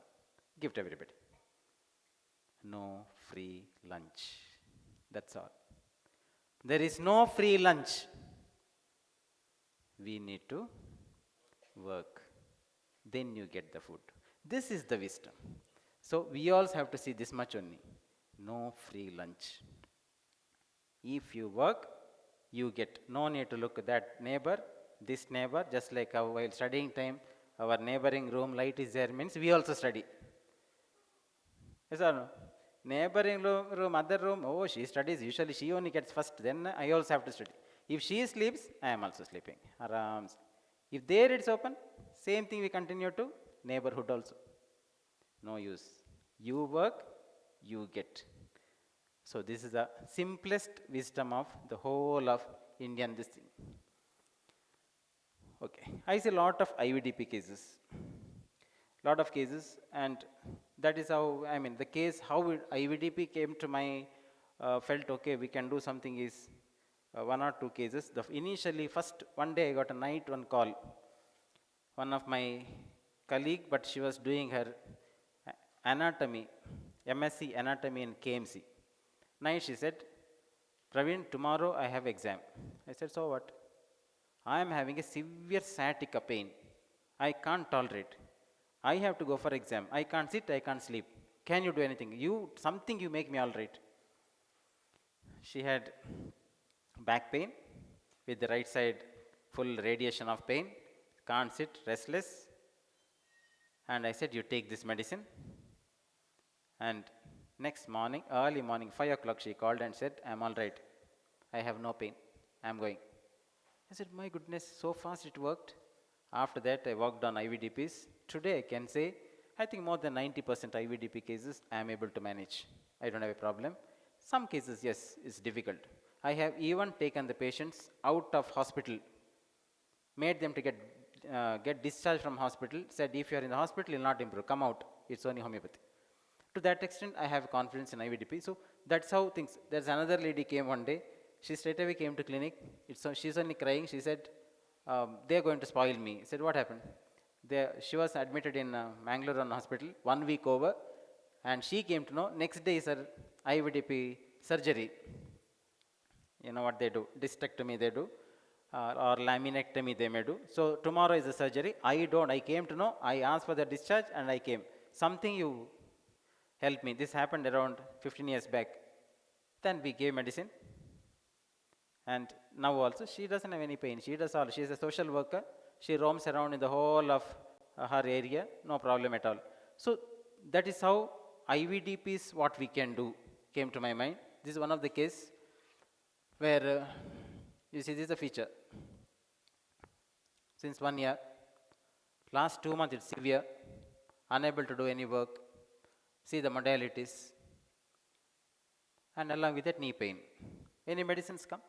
Give to everybody. No free lunch. That's all. There is no free lunch. We need to work. Then you get the food. This is the wisdom. So we also have to see this much only. No free lunch. If you work, you get. No need to look at that neighbor, this neighbor, just like while studying time, our neighboring room light is there means we also study. Yes or no? Neighboring room, other room, oh, she studies. Usually she only gets first, then I also have to study. If she sleeps, I am also sleeping. Arams. If there it's open, same thing we continue to neighborhood also. No use. You work, you get. So this is the simplest wisdom of the whole of Indian this thing. Okay. I see a lot of IVDP cases. Lot of cases, and that is how, I mean, the case, how IVDP came to my, felt okay, we can do something is 1 or 2 cases. Initially, first one day I got a night one call. One of my colleague, but she was doing her anatomy, MSc anatomy in KMC. Night she said, Praveen, tomorrow I have exam. I said, so what? I am having a severe sciatica pain. I can't tolerate. I have to go for exam. I can't sit, I can't sleep. Can you do anything? Something you make me all right. She had back pain with the right side full radiation of pain. Can't sit, restless. And I said, you take this medicine. And next morning, early morning, 5 o'clock, she called and said, I'm all right. I have no pain. I'm going. I said, my goodness, so fast it worked. After that, I worked on IVDPs. Today, I can say, I think more than 90% IVDP cases, I am able to manage. I don't have a problem. Some cases, yes, it's difficult. I have even taken the patients out of hospital, made them to get discharged from hospital, said, if you are in the hospital, you will not improve. Come out. It's only homeopathy. To that extent, I have confidence in IVDP. So that's how things. There's another lady came one day. She straight away came to clinic. She's only crying. She said, they're going to spoil me. I said, what happened? She was admitted in Mangalore hospital, 1 week over. And she came to know, next day, sir, IVDP surgery. You know what they do? Discectomy they do, or laminectomy they may do. So tomorrow is the surgery. I came to know, I asked for the discharge and I came. Something you help me. This happened around 15 years back. Then we gave medicine. And now also she doesn't have any pain. She does all. She is a social worker. She roams around in the whole of her area. No problem at all. So that is how IVDP is what we can do came to my mind. This is one of the case where you see this is a feature. Since 1 year, last 2 months it's severe, unable to do any work. See the modalities, and along with that knee pain. Any medicines come?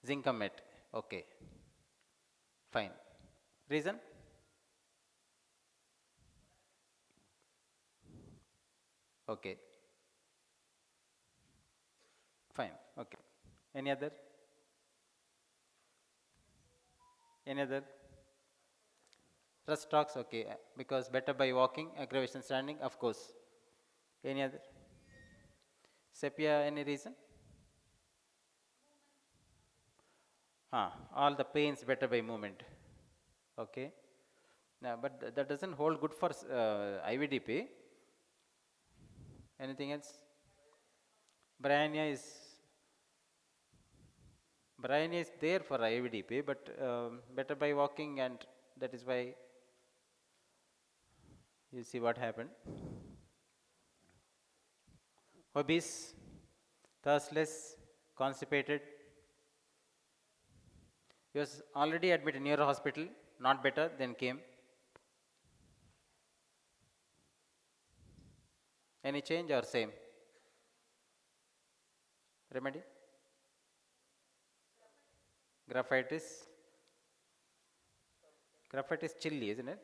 Zincamet, okay, fine. Reason? Okay, fine, okay. Any other? Any other? Trust talks, okay, because better by walking, aggravation standing, of course. Any other? Sepia, any reason? All the pains better by movement. Okay. Now, but that doesn't hold good for IVDP. Anything else? Bryannia is there for IVDP, but better by walking, and that is why you see what happened. Obese, thirstless, constipated. He was already admitted in neuro hospital, not better, then came. Any change or same? Remedy? Graphitis. Graphitis chilli, isn't it?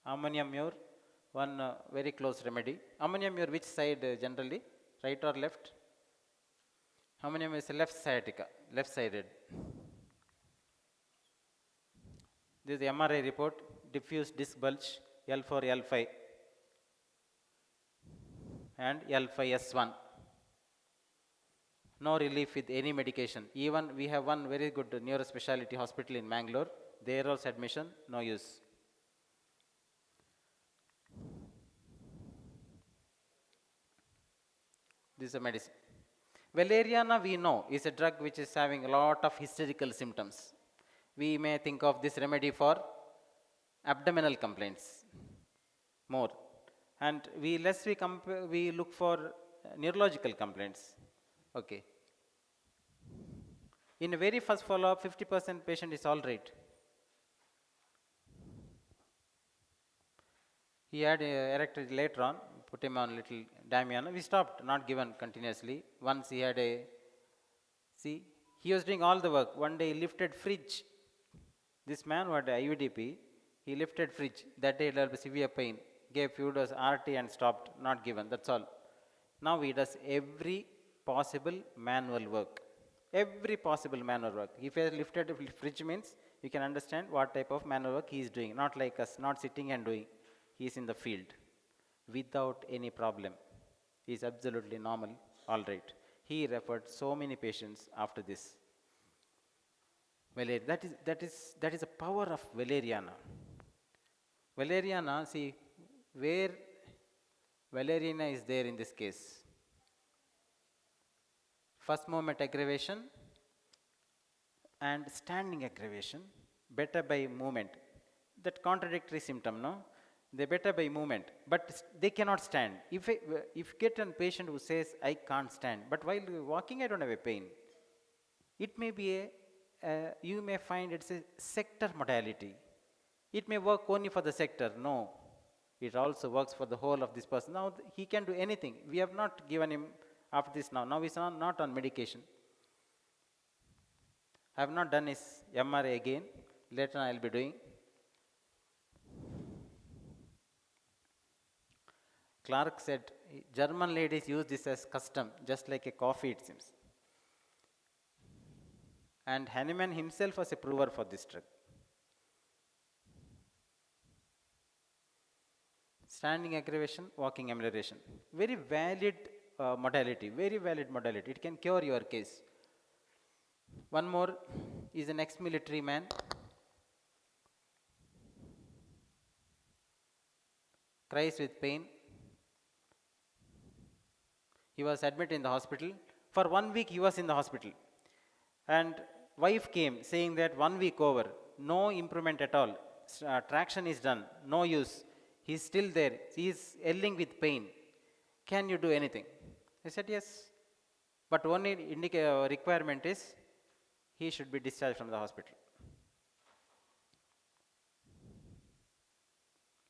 Ammonium mure, one very close remedy. Ammonium mure, which side generally? Right or left? Ammonium is left sciatica, left sided. This is the MRI report, diffuse disc bulge, L4, L5 and L5S1. No relief with any medication. Even we have one very good neurospecialty hospital in Mangalore. There also admission, no use. This is a medicine. Valeriana we know is a drug which is having a lot of hysterical symptoms. We may think of this remedy for abdominal complaints more, and we look for neurological complaints. Okay. In the very first follow-up, 50% patient is all right. He had erected later on, put him on little Damiana. We stopped, not given continuously. Once he had he was doing all the work. One day he lifted fridge. This man who had IVDP, he lifted fridge. That day he had severe pain. Gave few doses RT and stopped, not given. That's all. Now he does every possible manual work. Every possible manual work. If he has lifted a fridge means you can understand what type of manual work he is doing. Not like us, not sitting and doing. He is in the field without any problem. He is absolutely normal, all right. He referred so many patients after this. That is the power of Valeriana. Valeriana, see where Valeriana is there in this case. First movement aggravation and standing aggravation, better by movement. That contradictory symptom, no? They better by movement, but they cannot stand. If you get a patient who says, I can't stand, but while walking I don't have a pain, it may be you may find it's a sector modality. It may work only for the sector. No, it also works for the whole of this person. Now he can do anything. We have not given him after this now. Now he's not on medication. I have not done his MRI again. Later I will be doing. Clark said, German ladies use this as custom, just like a coffee it seems. And Hahnemann himself was a prover for this drug. Standing aggravation, walking amelioration. Very valid modality, very valid modality. It can cure your case. One more is an ex-military man. Cries with pain. He was admitted in the hospital. For 1 week he was in the hospital. And wife came saying that 1 week over, no improvement at all. Traction is done, no use. He's still there. He is yelling with pain. Can you do anything? I said yes. But only requirement is he should be discharged from the hospital.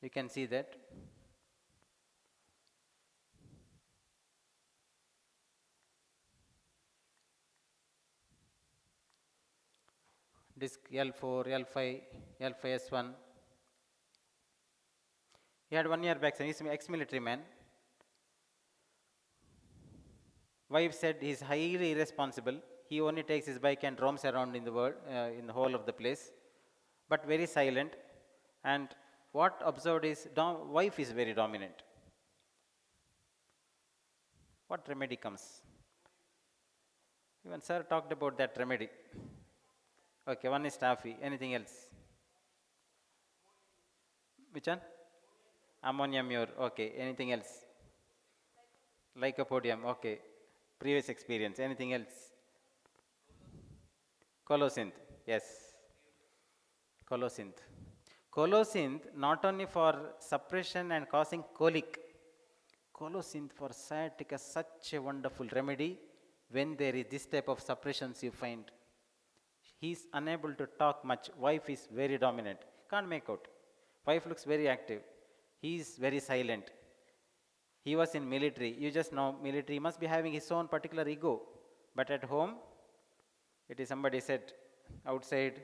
You can see that. Disc L4, L5, L5S1. He had 1 year back, he's an ex-military man. Wife said he's highly irresponsible. He only takes his bike and roams around in the world, in the whole of the place, but very silent. And what observed is wife is very dominant. What remedy comes? Even sir talked about that remedy. Okay, one is taffy. Anything else? Which one? Ammonia mure. Okay. Anything else? Lycopodium. Okay. Previous experience. Anything else? Colocynth. Yes. Colocynth. Colocynth not only for suppression and causing colic. Colocynth for sciatica, such a wonderful remedy when there is this type of suppressions you find. He is unable to talk much. Wife is very dominant. Can't make out. Wife looks very active. He is very silent. He was in military. You just know military. He must be having his own particular ego. But at home, it is somebody said outside,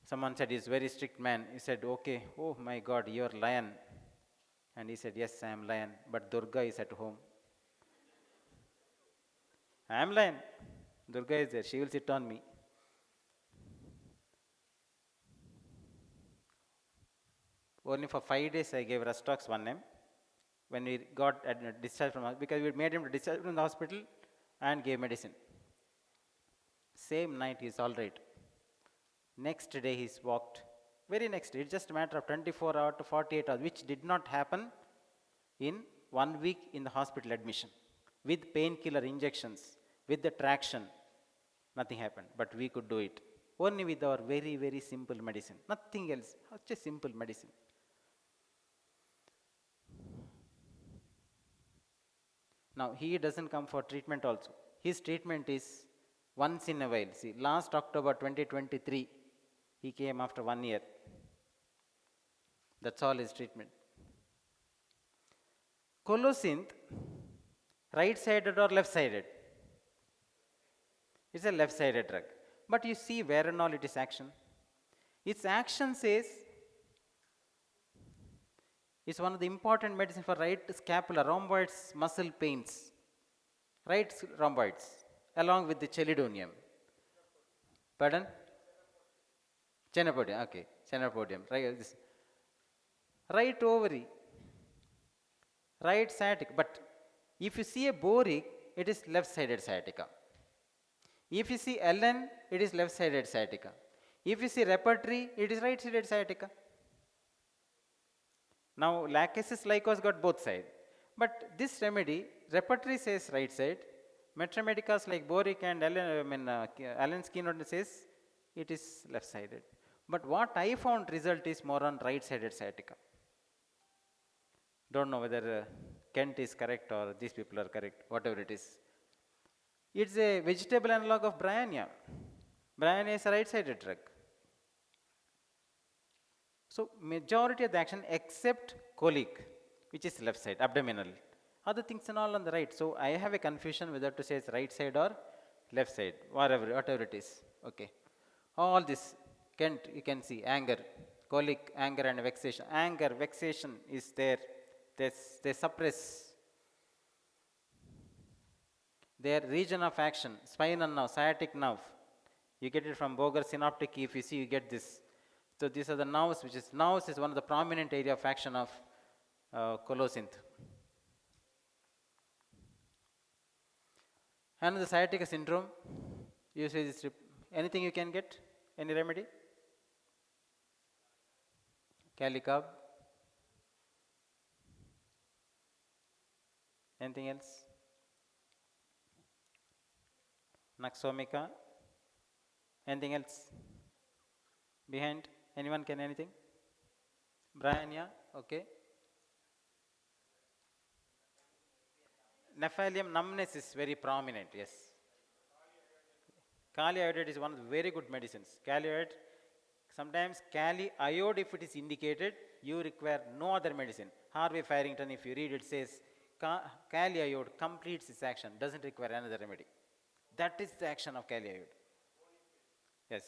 someone said he's very strict man. He said, okay, oh my God, you're lion. And he said, yes, I am lion. But Durga is at home. I am lion. Durga is there. She will sit on me. Only for 5 days I gave Rustox 1M. When we got discharged from hospital, because we made him to discharge from the hospital and gave medicine. Same night he is all right. Next day he's walked. Very next day, it's just a matter of 24 hours to 48 hours, which did not happen in 1 week in the hospital admission. With painkiller injections, with the traction, nothing happened. But we could do it. Only with our very, very simple medicine. Nothing else. Such a simple medicine. Now, he doesn't come for treatment also. His treatment is once in a while. See, last October 2023, he came after 1 year. That's all his treatment. Colocynth, right-sided or left-sided? It's a left-sided drug. But you see where and all it is action. Its action says it's one of the important medicines for right scapula, rhomboids, muscle pains. Right rhomboids, along with the chelidonium. Pardon? Chenopodium, okay. Chenopodium, right, this. Right ovary, right sciatica. But if you see a boric, it is left-sided sciatica. If you see LN, it is left-sided sciatica. If you see repertory, it is right-sided sciatica. Now, lachesis lycos got both sides. But this remedy, repertory says right side, metromedicas like boric and Allen's keynote says it is left-sided. But what I found result is more on right-sided sciatica. Don't know whether Kent is correct or these people are correct, whatever it is. It's a vegetable analog of Bryonia. Bryonia is a right-sided drug. So majority of the action except colic, which is left side, abdominal. Other things are all on the right. So I have a confusion whether to say it's right side or left side, whatever it is. Okay. All this, Kent, you can see anger, colic, anger and vexation. Anger, vexation is there. They suppress their region of action, spinal nerve, sciatic nerve. You get it from Boger synoptic. If you see, you get this. So these are the nerves, nerves is one of the prominent area of action of colocynth. Another sciatica syndrome, usage is anything you can get? Any remedy? Calicab. Anything else? Naxomica. Anything else? Behind? Anyone can anything? Brian, yeah? Okay. Nephalium numbness is very prominent, yes. Kali iodide is one of the very good medicines. Kali iodide, sometimes kali iode, if it is indicated, you require no other medicine. Harvey Farrington, if you read it, says kali iode completes its action, doesn't require another remedy. That is the action of kali iode. Yes.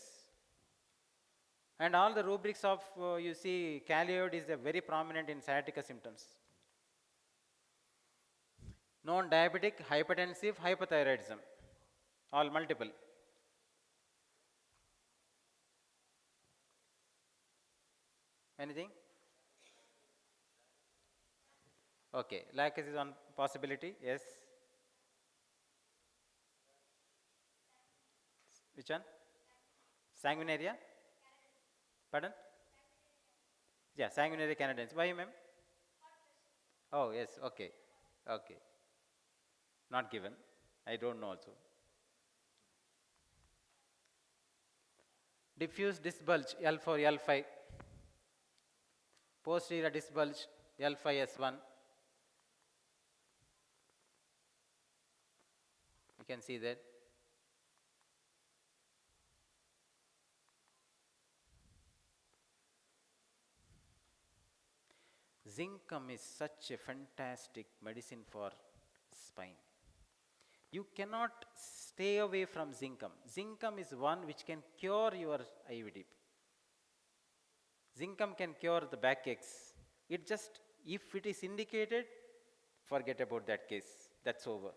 And all the rubrics of, you see, kali iode is very prominent in sciatica symptoms. Non-diabetic, hypertensive, hypothyroidism, all multiple. Anything? Okay, laxity is one possibility, yes. Which one? Sanguinaria? Pardon? Yeah, sanguinary canadians. Why, ma'am? Oh, yes, okay. Okay. Not given. I don't know also. Diffuse disc bulge, L4, L5. Posterior disc bulge, L5S1. You can see that. Zinc is such a fantastic medicine for spine. You cannot stay away from zincum. Zincum is one which can cure your IVD. Zincum can cure the backaches. It just, if it is indicated, forget about that case. That's over.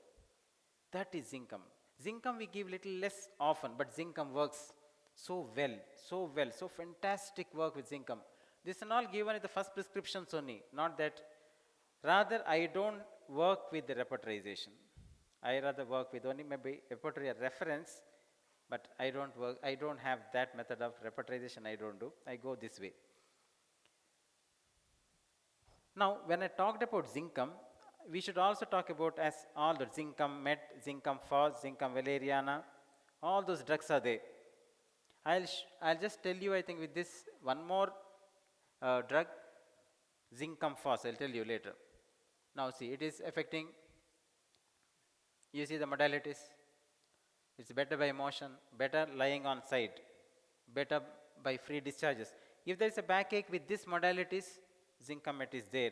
That is zincum. Zincum we give little less often, but zincum works so well, so well, so fantastic work with zincum. This is all given in the first prescriptions only, not that. Rather, I don't work with the repertorization. I rather work with only maybe repertory reference, but I don't have that method of repertorization. I don't do. I go this way. Now, when I talked about zincum, we should also talk about as all the zincum met, zincum phos, zincum valeriana, all those drugs are there. I'll just tell you, I think, with this one more drug, zincum phos, I'll tell you later. Now see, it is affecting, you see the modalities. It's better by motion, better lying on side, better by free discharges. If there is a backache with these modalities, zincum met is there.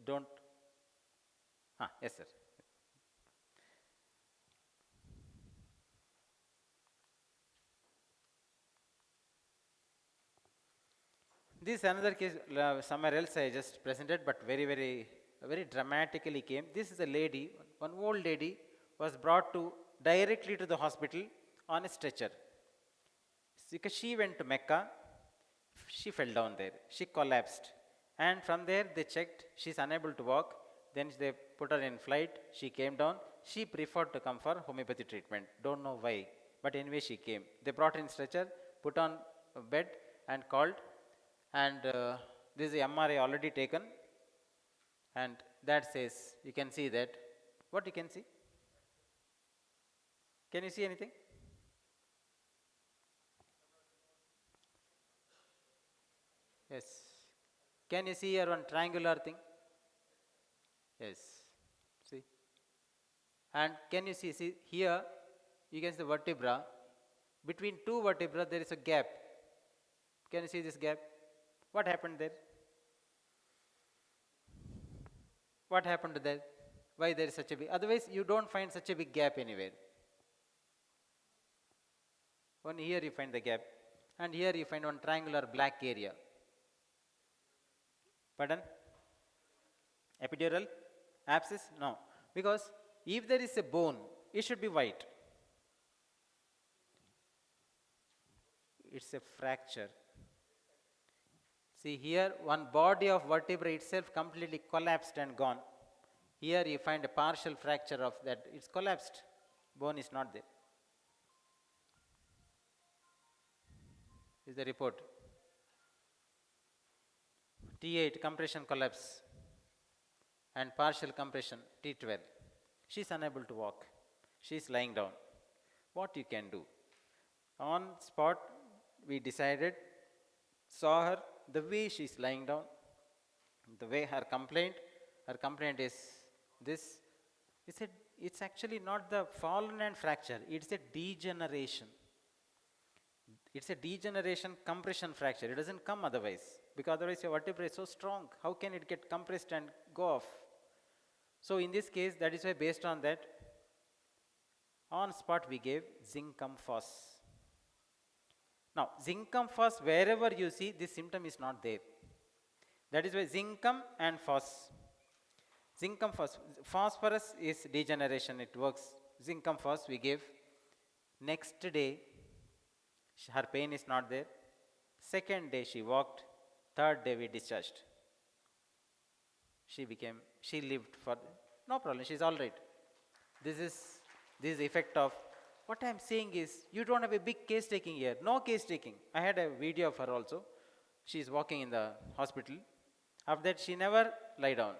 Don't. Yes, sir. This another case, somewhere else I just presented, but very dramatically came. This is a lady, one old lady, was brought directly to the hospital on a stretcher. Because she went to Mecca, she fell down there, she collapsed. And from there they checked, she's unable to walk. Then they put her in flight, she came down. She preferred to come for homeopathy treatment, don't know why. But anyway, she came. They brought her in stretcher, put on a bed and called. And this is the MRI already taken, and that says, you can see that. What you can see? Can you see anything? Yes. Can you see here one triangular thing? Yes. See? And can you see here, you can see the vertebra. Between two vertebrae there is a gap. Can you see this gap? What happened there? What happened to that? Why there is such a big? Otherwise, you don't find such a big gap anywhere. Only here you find the gap. And here you find one triangular black area. Pardon? Epidural? Abscess? No. Because if there is a bone, it should be white. It's a fracture. See here, one body of vertebrae itself completely collapsed and gone. Here you find a partial fracture of that, it's collapsed, bone is not there. This is the report. T8 compression collapse and partial compression T12. She is unable to walk. She is lying down. What you can do? On spot, we decided, saw her, the way she is lying down, the way her complaint is this. It's actually not the fallen and fracture, it's a degeneration. It's a degeneration compression fracture. It doesn't come otherwise, because otherwise your vertebrae is so strong. How can it get compressed and go off? So in this case, that is why based on that, on spot we gave zincum phos. Now zincum phos, wherever you see, this symptom is not there. That is why zincum and phos. Zincum phos, phosphorus is degeneration, it works. Zincum phos we gave. Next day, her pain is not there. Second day she walked. Third day we discharged. She lived for, no problem, she's all right. This is the effect of, what I am saying is, you don't have a big case taking here. No case taking. I had a video of her also. She is walking in the hospital. After that, she never lie down.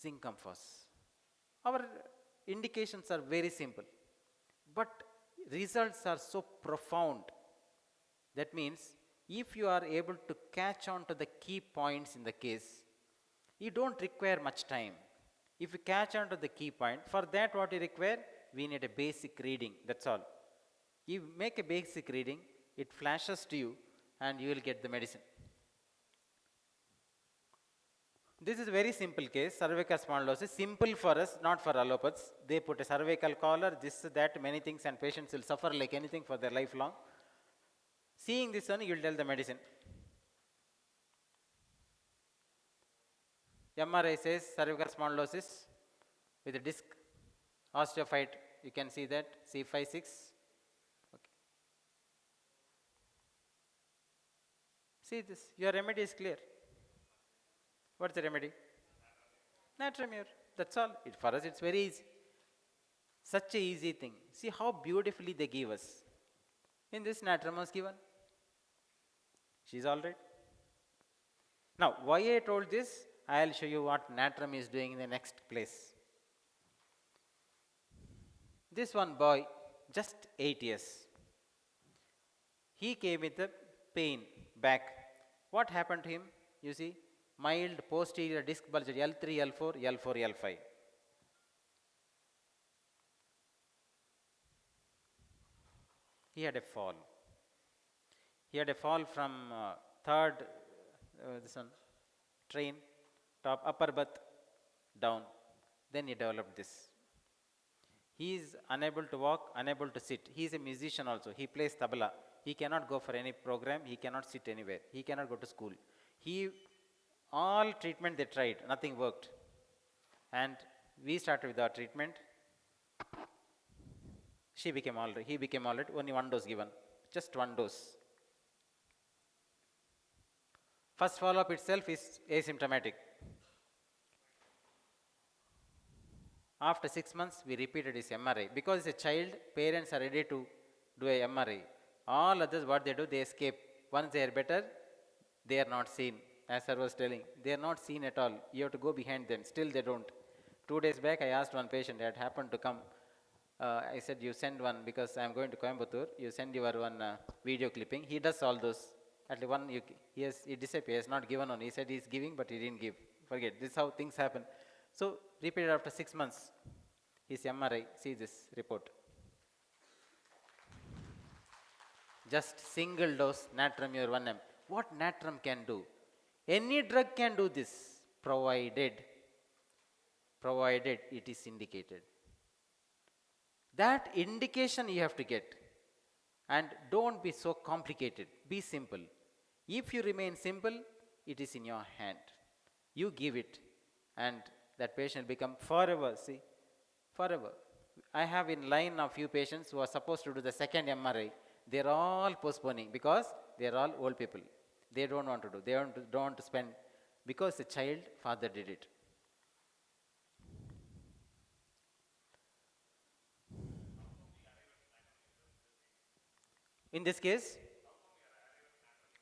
Zincum phos. Our indications are very simple, but results are so profound. That means, if you are able to catch on to the key points in the case, you don't require much time. If you catch on to the key point, for that what you require, we need a basic reading, that's all. You make a basic reading, it flashes to you, and you will get the medicine. This is a very simple case, cervical spondylosis, simple for us, not for allopathics. They put a cervical collar, this, that, many things, and patients will suffer like anything for their lifelong. Seeing this one, you will tell the medicine. MRI says cervical spondylosis with a disc, osteophyte, you can see that, C5-6. Okay. See this, your remedy is clear. What's the remedy? Natramure, that's all. For us it's very easy. Such a easy thing. See how beautifully they give us. In this, natrum was given. She's all right. Now, why I told this? I'll show you what natrum is doing in the next place. This one boy, just 8 years. He came with a pain back. What happened to him? You see, mild posterior disc bulge L3, L4, L4, L5. He had a fall. He had a fall from third train, top upper berth, down. Then he developed this. He is unable to walk, unable to sit. He is a musician also. He plays tabla. He cannot go for any program. He cannot sit anywhere. He cannot go to school. All treatment they tried, nothing worked. And we started with our treatment. He became all right. Only one dose given. Just one dose. First follow-up itself is asymptomatic. After 6 months, we repeated his MRI. Because it's a child, parents are ready to do a MRI. All others, what they do, they escape. Once they are better, they are not seen. As I was telling, they are not seen at all. You have to go behind them. Still they don't. 2 days back, I asked one patient that happened to come. I said, you send one, because I am going to Coimbatore. You send your one video clipping. He does all those. At least one, he disappears, not given on. He said he is giving, but he didn't give. Forget. This is how things happen. So, repeated after 6 months. His MRI, see this report. Just single dose natramure 1 ml. What natrum can do? Any drug can do this, provided it is indicated. That indication you have to get. And don't be so complicated. Be simple. If you remain simple, it is in your hand. You give it, and that patient become forever, see, forever. I have in line a few patients who are supposed to do the second MRI. They are all postponing because they are all old people. They don't want to do. They don't want to spend because the child father did it. In this case,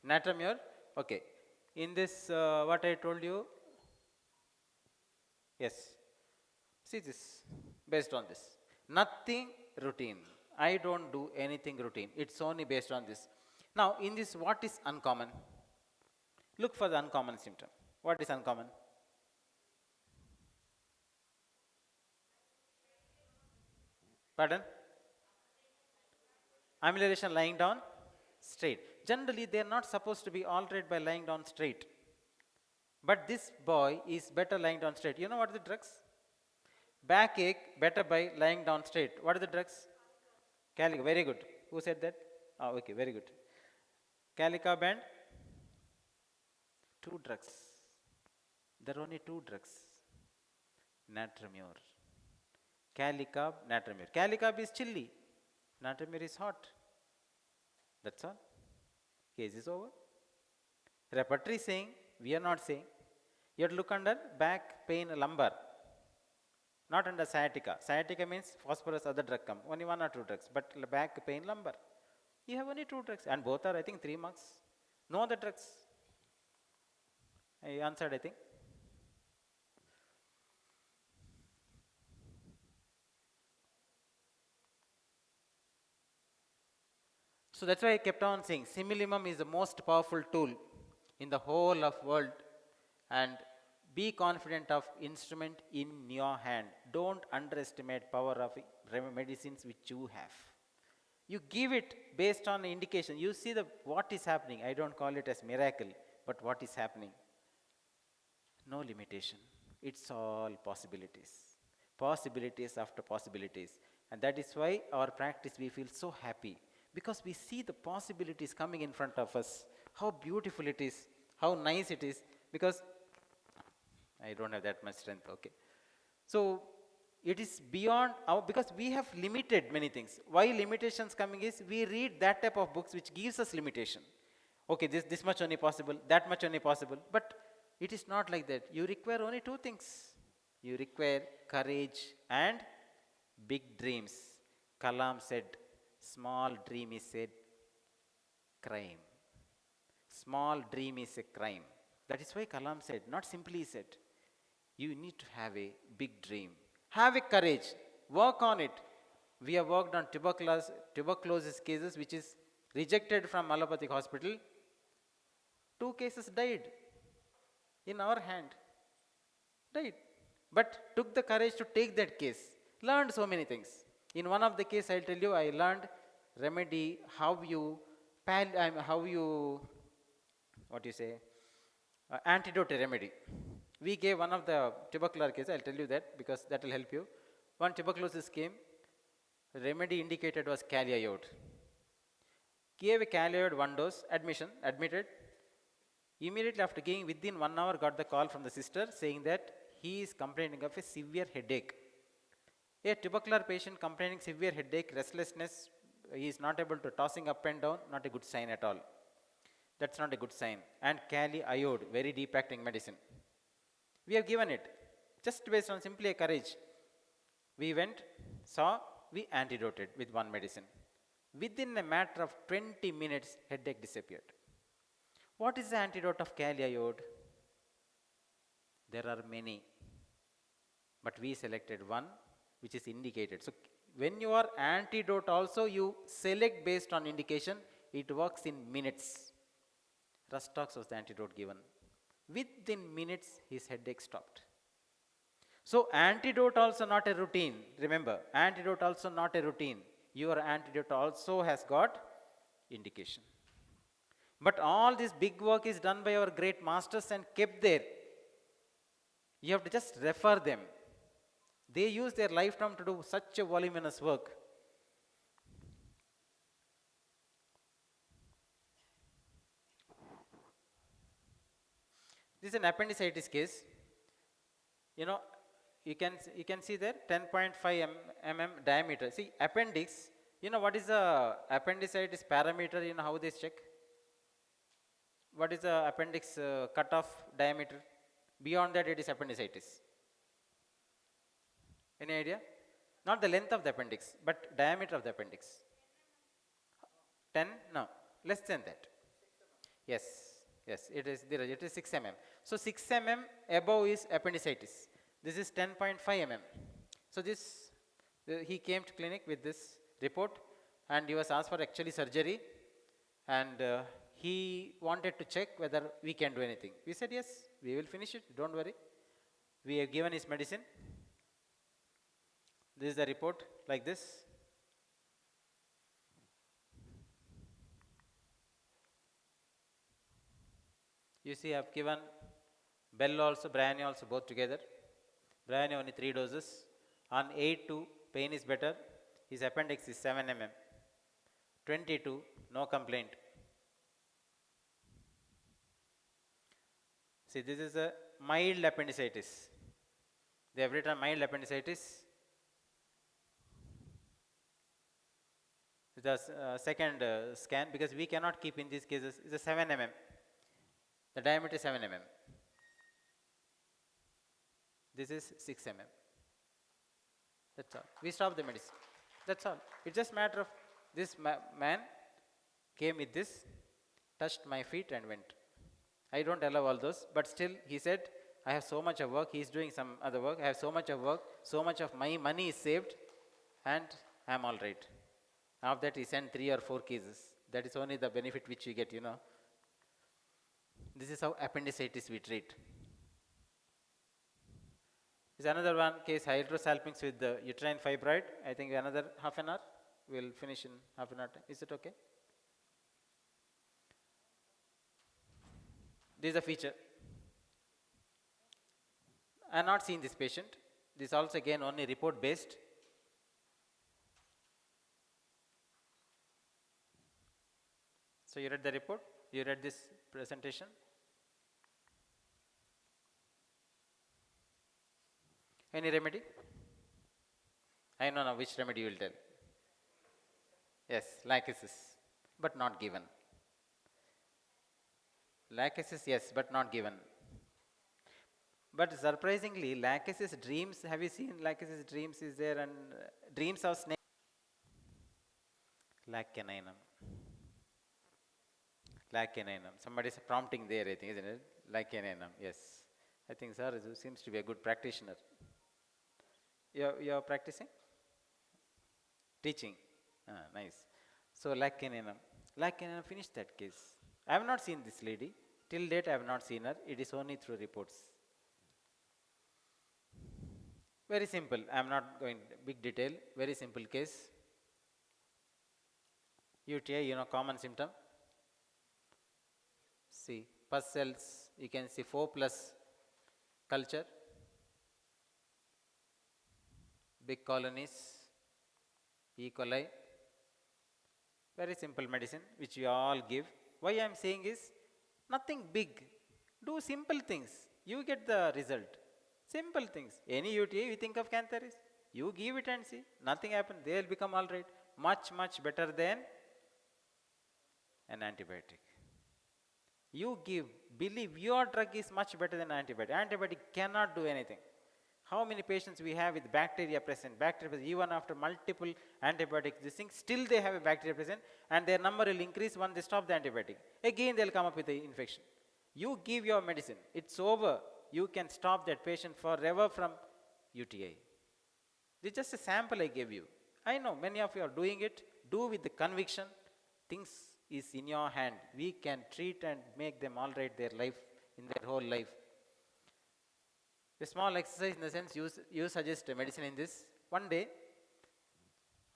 natremure. Okay. In this, what I told you, yes. See this, based on this. Nothing routine. I don't do anything routine. It's only based on this. Now, in this, what is uncommon? Look for the uncommon symptom. What is uncommon? Pardon? Amelioration lying down straight. Generally, they are not supposed to be altered by lying down straight. But this boy is better lying down straight. You know what are the drugs? Backache better by lying down straight. What are the drugs? Calico, very good. Who said that? Oh, okay, very good. Calico band, 2 drugs. There are only 2 drugs. Natremure. Calicab, natremure. Calicab is chilly. Natremure is hot. That's all. Case is over. Repertory is saying, we are not saying. You have to look under back pain lumbar. Not under sciatica. Sciatica means phosphorus, other drug come. Only 1 or 2 drugs. But back pain lumbar. You have only 2 drugs. And both are, I think, 3 marks. No other drugs. I answered, I think. So that's why I kept on saying similimum is the most powerful tool in the whole of world, and be confident of instrument in your hand. Don't underestimate power of medicines which you have. You give it based on indication. You see what is happening. I don't call it as miracle, but what is happening. No limitation. It's all possibilities. Possibilities after possibilities. And that is why our practice we feel so happy. Because we see the possibilities coming in front of us. How beautiful it is. How nice it is. Because I don't have that much strength. Okay. So it is beyond our, because we have limited many things. Why limitations coming is we read that type of books which gives us limitation. Okay, this much only possible, that much only possible. But it is not like that. You require only 2 things. You require courage and big dreams. Kalam said, small dream is a crime. Small dream is a crime. That is why Kalam said, not simply said, you need to have a big dream. Have a courage. Work on it. We have worked on tuberculosis cases which is rejected from allopathic hospital. 2 cases died in our hand. Died. But took the courage to take that case. Learned so many things. In one of the cases, I'll tell you, I learned remedy, antidote remedy. We gave one of the tubercular cases, I'll tell you that because that will help you. One tuberculosis came, remedy indicated was caliiode. Gave a caliiode 1 dose, admitted. Immediately after giving, within 1 hour, got the call from the sister saying that he is complaining of a severe headache. A tubercular patient complaining severe headache, restlessness, he is not able to tossing up and down, not a good sign at all. That's not a good sign. And caliiode, very deep acting medicine. We have given it, just based on simply a courage. We went, saw, we antidoted with one medicine. Within a matter of 20 minutes, headache disappeared. What is the antidote of caliiode? There are many, but we selected one which is indicated. So when you are antidote also, you select based on indication, it works in minutes. Rustox was the antidote given. Within minutes, his headache stopped. So antidote also not a routine. Remember, antidote also not a routine. Your antidote also has got indication. But all this big work is done by our great masters and kept there. You have to just refer them. They use their lifetime to do such a voluminous work. This is an appendicitis case. You know, you can see there 10.5 mm diameter. See, appendix, you know what is the appendicitis parameter, you know how they check? What is the appendix cutoff diameter? Beyond that, it is appendicitis. Any idea? Not the length of the appendix, but diameter of the appendix. 10? No, less than that. Yes, yes, it is there. It is 6 mm. So 6 mm above is appendicitis. This is 10.5 mm. So this he came to clinic with this report, and he was asked for actually surgery, and he wanted to check whether we can do anything. We said yes, we will finish it. Don't worry. We have given his medicine. This is the report like this. You see, I have given Bell also, Bryony also, both together. Bryony only 3 doses. On 8-2, pain is better. His appendix is 7 mm. 22, no complaint. See, this is a mild appendicitis. They have written mild appendicitis. The second scan, because we cannot keep in these cases, is a 7 mm. The diameter is 7 mm. This is 6 mm. That's all. We stop the medicine. That's all. It's just matter of this man came with this, touched my feet and went. I don't allow all those, but still he said, I have so much of work. He's doing some other work. I have so much of work. So much of my money is saved, and I am all right. After that, he sent 3 or 4 cases. That is only the benefit which you get, you know. This is how appendicitis we treat. Is another one case, hydrosalpinx with the uterine fibroid. I think another half an hour. We'll finish in half an hour. Is it okay? This is a feature. I have not seen this patient. This also again only report based. So you read the report? You read this presentation? Any remedy? I know now which remedy you will tell. Yes, lachesis, but not given. Lachesis, yes, but not given. But surprisingly, lachesis dreams, have you seen lachesis dreams is there, and dreams of snake? Lacheninum. Lacheninum. Somebody is prompting there, I think, isn't it? Lacheninum, yes. I think sir seems to be a good practitioner. You're practicing? Teaching. Ah, nice. So Lacheninum. Lacheninum, finished that case. I have not seen this lady. Till date I have not seen her. It is only through reports. Very simple. I am not going big detail. Very simple case. UTI, you know, common symptom. See, pus cells, you can see 4+ culture. Big colonies, E. coli. Very simple medicine which we all give. Why I am saying is, nothing big. Do simple things. You get the result. Simple things. Any UTI, you think of cantheris. You give it and see. Nothing happens. They will become all right. Much, much better than an antibiotic. You give, believe your drug is much better than antibiotic. Antibiotic cannot do anything. How many patients we have with bacteria present? Even after multiple antibiotics, this thing, still they have a bacteria present, and their number will increase when they stop the antibiotic. Again, they'll come up with the infection. You give your medicine, it's over. You can stop that patient forever from UTI. This is just a sample I gave you. I know many of you are doing it. Do with the conviction. Things is in your hand. We can treat and make them all right their life, in their whole life. A small exercise in the sense you suggest a medicine in this. One day,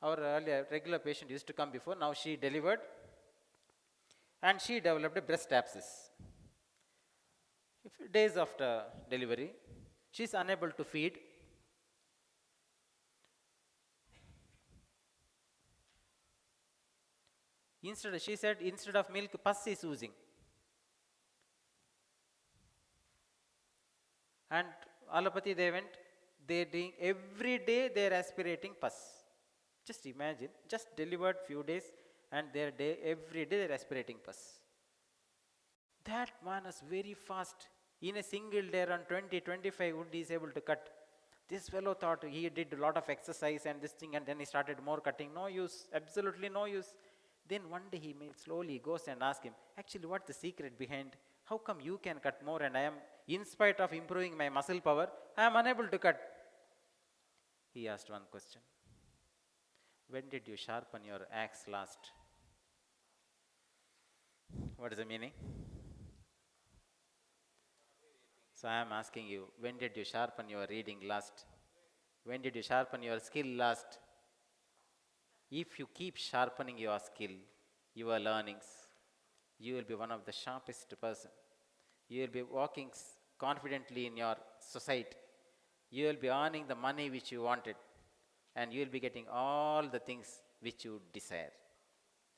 our earlier regular patient used to come before, now she delivered and she developed a breast abscess. Days after delivery, she is unable to feed. She said, instead of milk, pus is oozing. And allopathy, they went, they doing every day they are aspirating pus. Just imagine, just delivered few days and every day they are aspirating pus. That man is very fast. In a single day, around 20, 25 wood he is able to cut. This fellow thought he did a lot of exercise and this thing, and then he started more cutting. No use, absolutely no use. Then one day he slowly goes and asks him, actually, what's the secret behind? How come you can cut more and I am, in spite of improving my muscle power, I am unable to cut? He asked one question. When did you sharpen your axe last? What is the meaning? So I am asking you, when did you sharpen your reading last? When did you sharpen your skill last? If you keep sharpening your skill, your learnings, you will be one of the sharpest person. You will be walking confidently in your society. You will be earning the money which you wanted, and you will be getting all the things which you desire.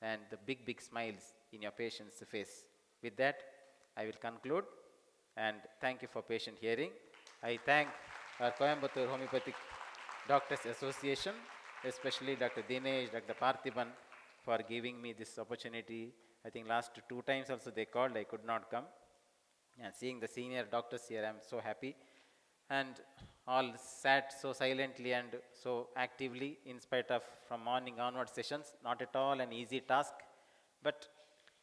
And the big, big smiles in your patient's face. With that, I will conclude, and thank you for patient hearing. I thank our Coimbatore Homeopathic Doctors Association, especially Dr. Dinesh, Dr. Parthiban, for giving me this opportunity. I think last 2 times also they called, I could not come. And seeing the senior doctors here, I am so happy. And all sat so silently and so actively in spite of from morning onward sessions. Not at all an easy task, but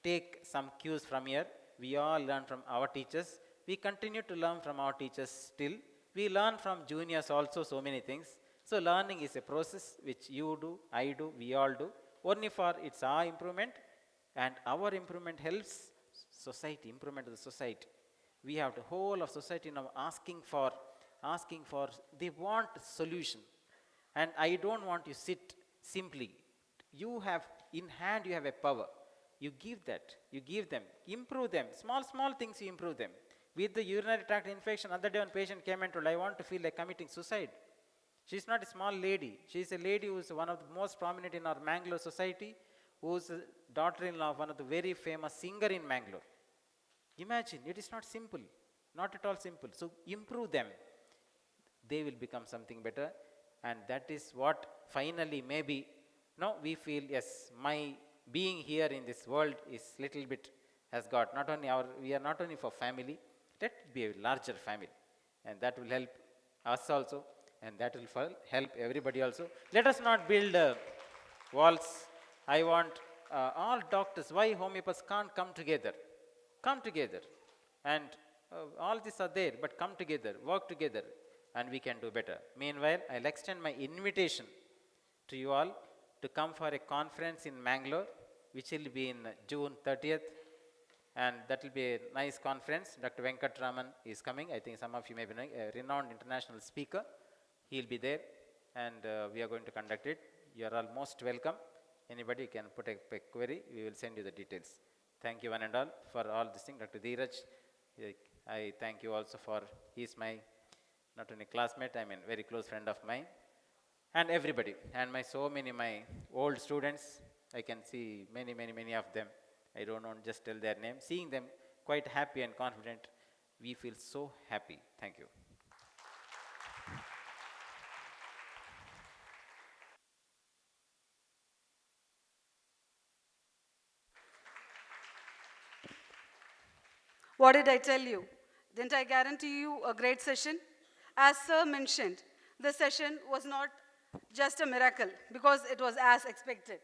take some cues from here. We all learn from our teachers. We continue to learn from our teachers still. We learn from juniors also so many things. So learning is a process which you do, I do, we all do. Only for it's our improvement, and our improvement helps society, improvement of the society. We have the whole of society now asking for, they want solution. And I don't want you sit simply. You have, in hand you have a power. You give that, you give them, improve them. Small things you improve them. With the urinary tract infection, other day one patient came and told, I want to feel like committing suicide. She's not a small lady. She's a lady who is one of the most prominent in our Mangalore society, who's a daughter-in-law of one of the very famous singer in Mangalore. Imagine, it is not simple, not at all simple. So improve them. They will become something better, and that is what finally maybe, no, we feel, yes, my being here in this world is little bit has got not only our, we are not only for family, let it be a larger family, and that will help us also, and that will help everybody also. Let us not build walls. I want all doctors, why homeopaths can't come together? Come together, and all these are there, but come together, work together, and we can do better. Meanwhile, I'll extend my invitation to you all to come for a conference in Mangalore, which will be in June 30th, and that will be a nice conference. Dr. Venkatraman is coming. I think some of you may be knowing, a renowned international speaker. He'll be there, and we are going to conduct it. You are all most welcome. Anybody can put a query, we will send you the details. Thank you one and all for all this thing. Dr. Dheeraj, I thank you also for, he's my, not only classmate, I mean very close friend of mine. And everybody, and my my old students, I can see many of them. I don't want to just tell their name. Seeing them quite happy and confident, we feel so happy. Thank you. What did I tell you? Didn't I guarantee you a great session? As Sir mentioned, the session was not just a miracle because it was as expected.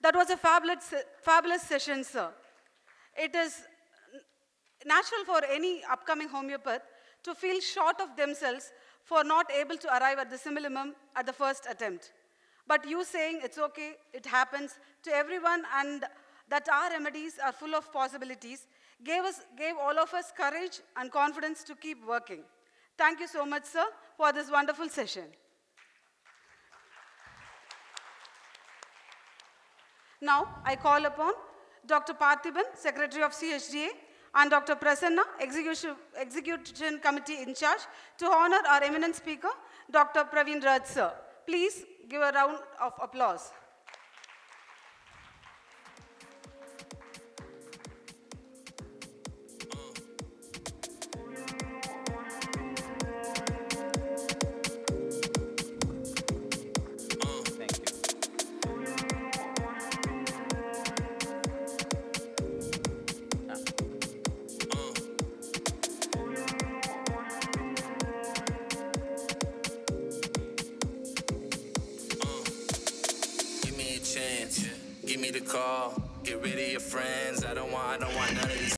That was a fabulous session, sir. It is natural for any upcoming homeopath to feel short of themselves for not able to arrive at the simillimum at the first attempt. But you saying it's okay, it happens to everyone, and that our remedies are full of possibilities, gave all of us courage and confidence to keep working. Thank you so much, sir, for this wonderful session. Now, I call upon Dr. Parthiban, Secretary of CHDA, and Dr. Prasanna, Execution Committee in charge, to honor our eminent speaker, Dr. Praveen sir. Please give a round of applause. Thank you. Give me the call. Get rid of your friends. I don't want none of these.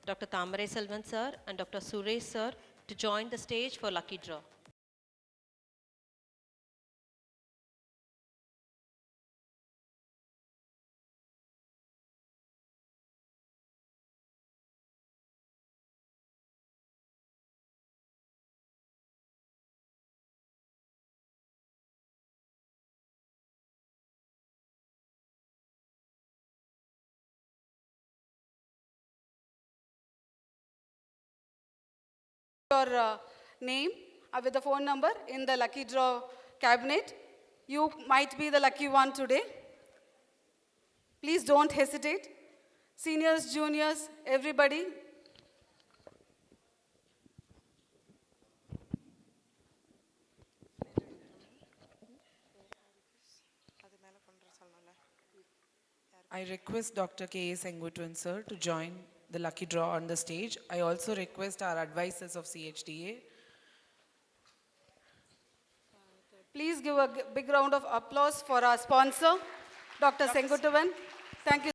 Dr. Tamare Selvan sir and Dr. Suresh sir to join the stage for lucky draw. Your name with the phone number in the lucky draw cabinet. You might be the lucky one today. Please don't hesitate. Seniors, juniors, everybody. I request Dr. K. A. Sengutwan sir to join the lucky draw on the stage. I also request our advisors of CHDA. Please give a big round of applause for our sponsor, Dr. Senguttuvan. Thank you.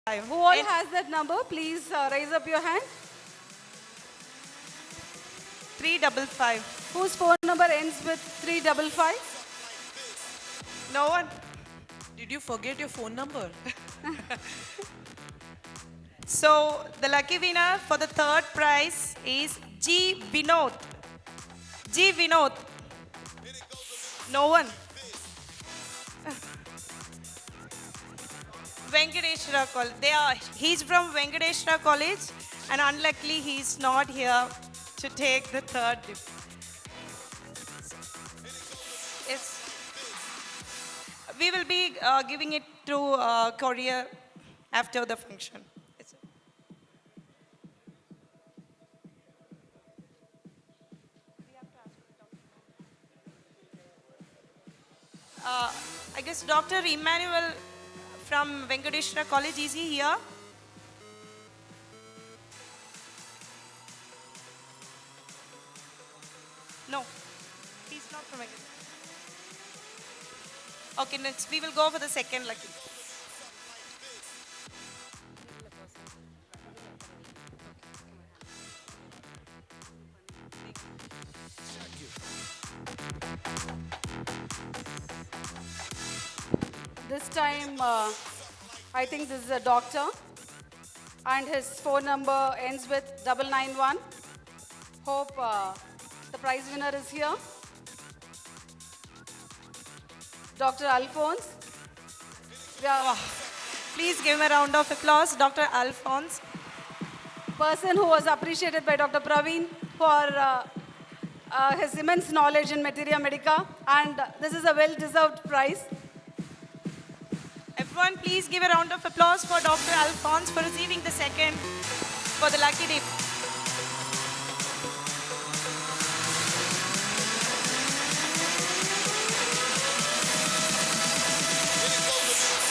Who all has that number? Please raise up your hand. 355. Whose phone number ends with 355? No one. Did you forget your phone number? So the lucky winner for the third prize is G. Vinod. G. Vinod. No one. Venkateshwara College. He's from Venkateshwara College, and unluckily he's not here to take the third gift. Yes. We will be giving it to courier after the function. Yes, sir. I guess Dr. Emmanuel from Venkateshwara College, is he here? No, he's not from Venkateshwara. Okay, next we will go for the second lucky. This time, I think this is a doctor, and his phone number ends with 991. Hope the prize winner is here. Dr. Alphonse. Please give him a round of applause, Dr. Alphonse. Person who was appreciated by Dr. Praveen for his immense knowledge in materia medica, and this is a well-deserved prize. Everyone, please give a round of applause for Dr. Alphonse for receiving the second for the lucky dip.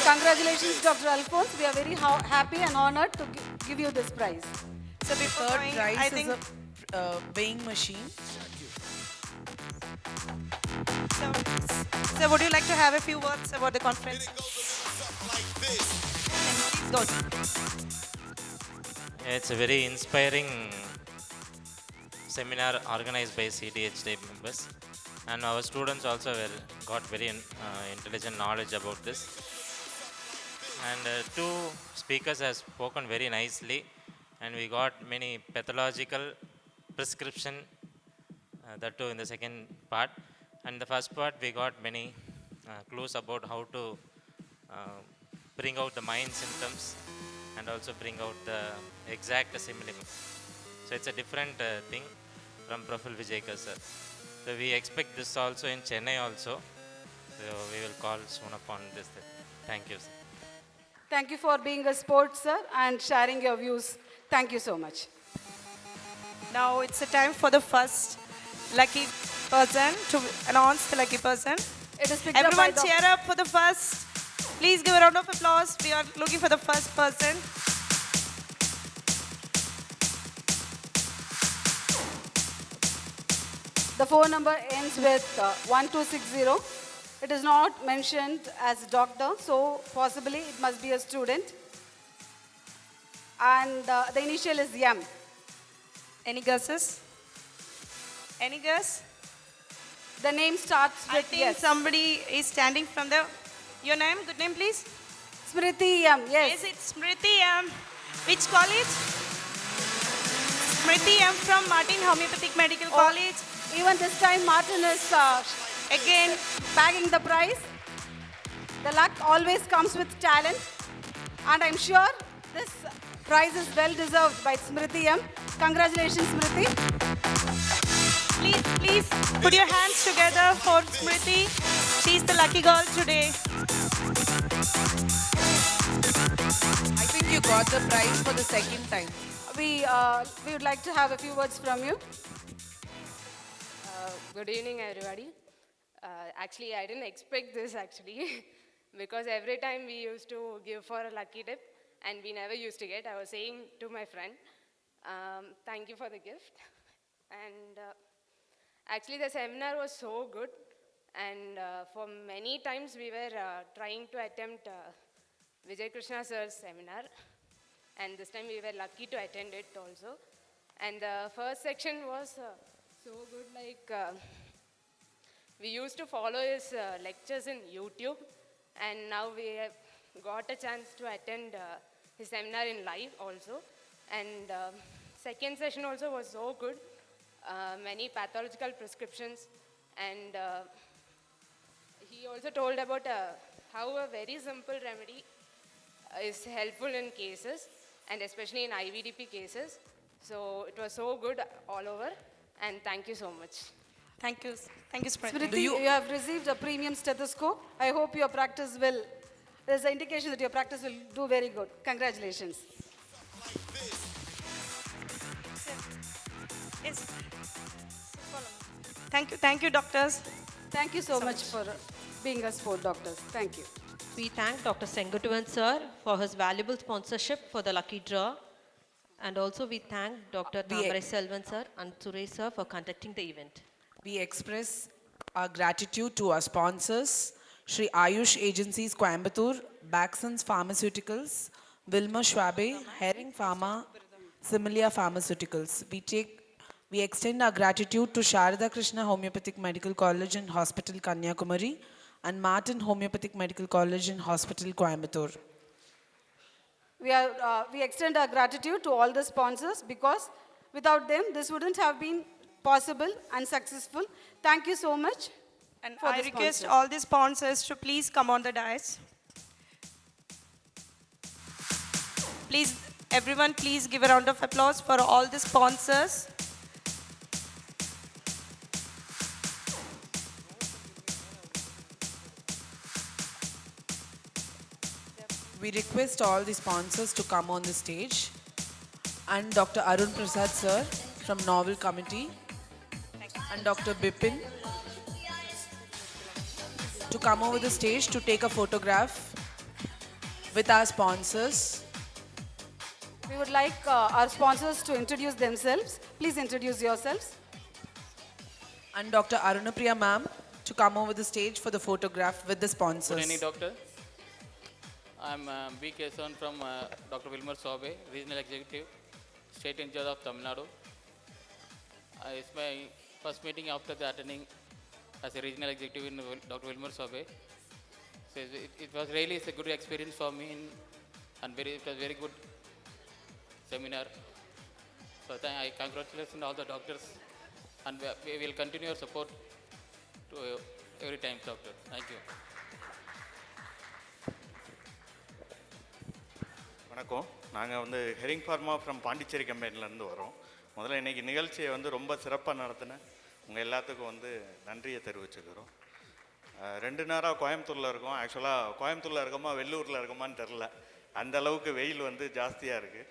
Congratulations, Dr. Alphonse. We are very happy and honored to give you this prize. So before Third going, prize I is think a weighing machine. so would you like to have a few words about the conference? Please go. It's a very inspiring seminar organized by CHDA members, and our students also got very intelligent knowledge about this. And two speakers have spoken very nicely, and we got many pathological prescription, that too in the second part. And the first part we got many clues about how to bring out the mind symptoms and also bring out the exact simile. So it's a different thing from Profil Vijayka sir. So we expect this also in Chennai also. So we will call soon upon this. Thank you, sir. Thank you for being a sport, sir, and sharing your views. Thank you so much. Now it's the time for the first lucky person to announce the lucky person. It is picked up by Everyone cheer up for the first. Please give a round of applause. We are looking for the first person. The phone number ends with 1260. It is not mentioned as a doctor, so possibly it must be a student. And the initial is M. Any guesses? Any guess? The name starts I with think yes. somebody is standing from the. Your name? Good name, please. Smriti M. Yes. Yes, it's Smriti M. Which college? Smriti M from Martin Homeopathic Medical College. Even this time, Martin is Again, bagging the prize. The luck always comes with talent, and I'm sure this prize is well deserved by Smriti M. Congratulations, Smriti. please put your hands together for Smriti. She's the lucky girl today. I think you got the prize for the second time. We would like to have a few words from you. Good evening, everybody. Actually, I didn't expect this actually because every time we used to give for a lucky dip and we never used to get. I was saying to my friend, thank you for the gift. And actually, the seminar was so good. And for many times, we were trying to attempt Vijay Krishna sir's seminar. And this time, we were lucky to attend it also. And the first section was so good, like we used to follow his lectures in YouTube, and now got a chance to attend his seminar in live also. And second session also was so good. Many pathological prescriptions, and he also told about how a very simple remedy is helpful in cases, and especially in IVDP cases. So it was so good all over, and thank you so much. Thank you. Thank you, Smriti. Smriti, you have received a premium stethoscope. I hope your practice will, there's an indication that your practice will do very good. Congratulations. Yes. Thank you, doctors. Thank you so much for being a sport, doctors. Thank you. We thank Dr. Sengutuvan sir for his valuable sponsorship for the lucky draw. And also we thank Dr. Tamare Selvan sir and Suresh sir for conducting the event. We express our gratitude to our sponsors, Shri Ayush Agencies Coimbatore, Baxon's Pharmaceuticals, Wilmer Schwabe, Herring Pharma, Similia Pharmaceuticals. We extend our gratitude to Sharada Krishna Homeopathic Medical College and Hospital Kanyakumari and Martin Homeopathic Medical College and Hospital Coimbatore. We extend our gratitude to all the sponsors because without them, this wouldn't have been possible and successful. Thank you so much. And for I the request sponsors. all the sponsors to please come on the dais. Please, everyone, please give a round of applause for all the sponsors. We request all the sponsors to come on the stage and Dr. Arun Prasad sir from Novel Committee and Dr. Bipin to come over the stage to take a photograph with our sponsors. We would like our sponsors to introduce themselves. Please introduce yourselves. And Dr. Arunapriya ma'am to come over the stage for the photograph with the sponsors. Good evening, doctor. I'm B. Kesan from Dr. Wilmer Sobe, Regional Executive, State in charge of Tamil Nadu. It's my first meeting after the attending as a Regional Executive in Dr. Wilmer Sobe. So it was really a good experience for me and it was very good seminar. So I congratulate all the doctors and we will continue your support to every time, doctor. Thank you. வணக்கம் நாங்கள் வந்து hearing pharma from Pondicherry கம்பெனிலேருந்து வரோம். முதல்ல இன்றைக்கி நிகழ்ச்சியை வந்து ரொம்ப சிறப்பாக நடத்தின உங்கள் எல்லாத்துக்கும் வந்து நன்றியை தெரிவிச்சுக்கிறோம். 2 நேரம் கோயம்புத்தூரில் இருக்கோம். ஆக்சுவலாக கோயம்புத்தூரில் இருக்கோமா வெள்ளூரில் இருக்கோமான்னு தெரில, அந்த அளவுக்கு வெயில் வந்து ஜாஸ்தியாக இருக்குது.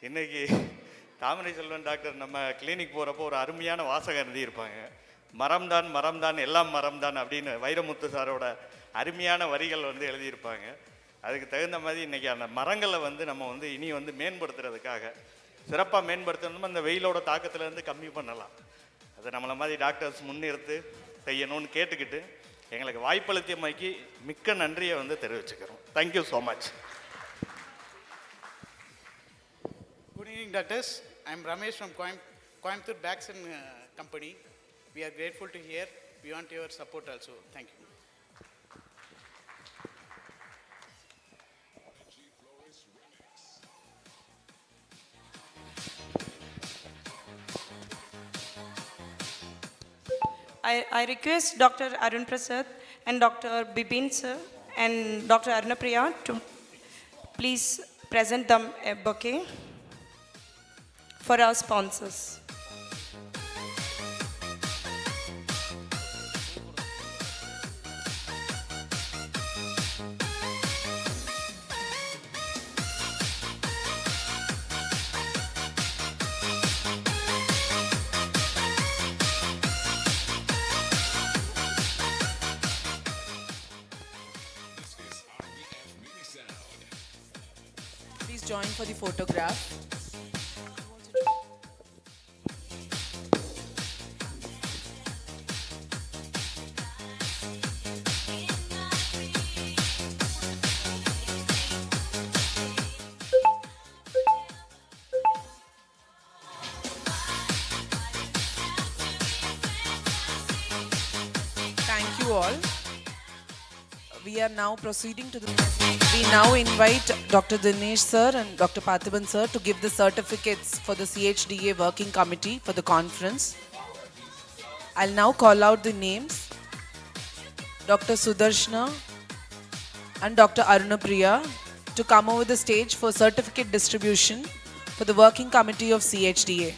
இன்றைக்கி தாமரை செல்வன் டாக்டர் நம்ம கிளினிக் போகிறப்போ ஒரு அருமையான வாசகம் எழுதியிருப்பாங்க. மரம்தான் மரம்தான் எல்லாம் மரம்தான் அப்படின்னு வைரமுத்து சாரோட அருமையான வரிகள் வந்து எழுதியிருப்பாங்க. அதுக்கு தகுந்த மாதிரி இன்றைக்கி அந்த மரங்களை வந்து நம்ம வந்து இனி வந்து மேம்படுத்துறதுக்காக சிறப்பாக மேம்படுத்தணும், அந்த வெயிலோட தாக்கத்துலேருந்து கம்மி பண்ணலாம். அதை நம்மளை மாதிரி டாக்டர்ஸ் முன்னிறுத்து செய்யணும்னு கேட்டுக்கிட்டு எங்களுக்கு வாய்ப்பளித்தமைக்கு மிக்க நன்றியை வந்து தெரிவிச்சுக்கிறோம். Thank you so much. Good evening, doctors. I am Ramesh from Coimbatore Baxon Company. We are grateful to hear. We want your support also. Thank you. I request Dr. Arun Prasad and Dr. Bipin sir and Dr. Arunapriya to please present them a bouquet for our sponsors. Please join for the photograph. Thank you all. We are now proceeding to the. We now invite Dr. Dinesh sir and Dr. Parthiban sir to give the certificates for the CHDA working committee for the conference. I'll now call out the names. Dr. Sudarshana and Dr. Arunapriya to come over the stage for certificate distribution for the working committee of CHDA.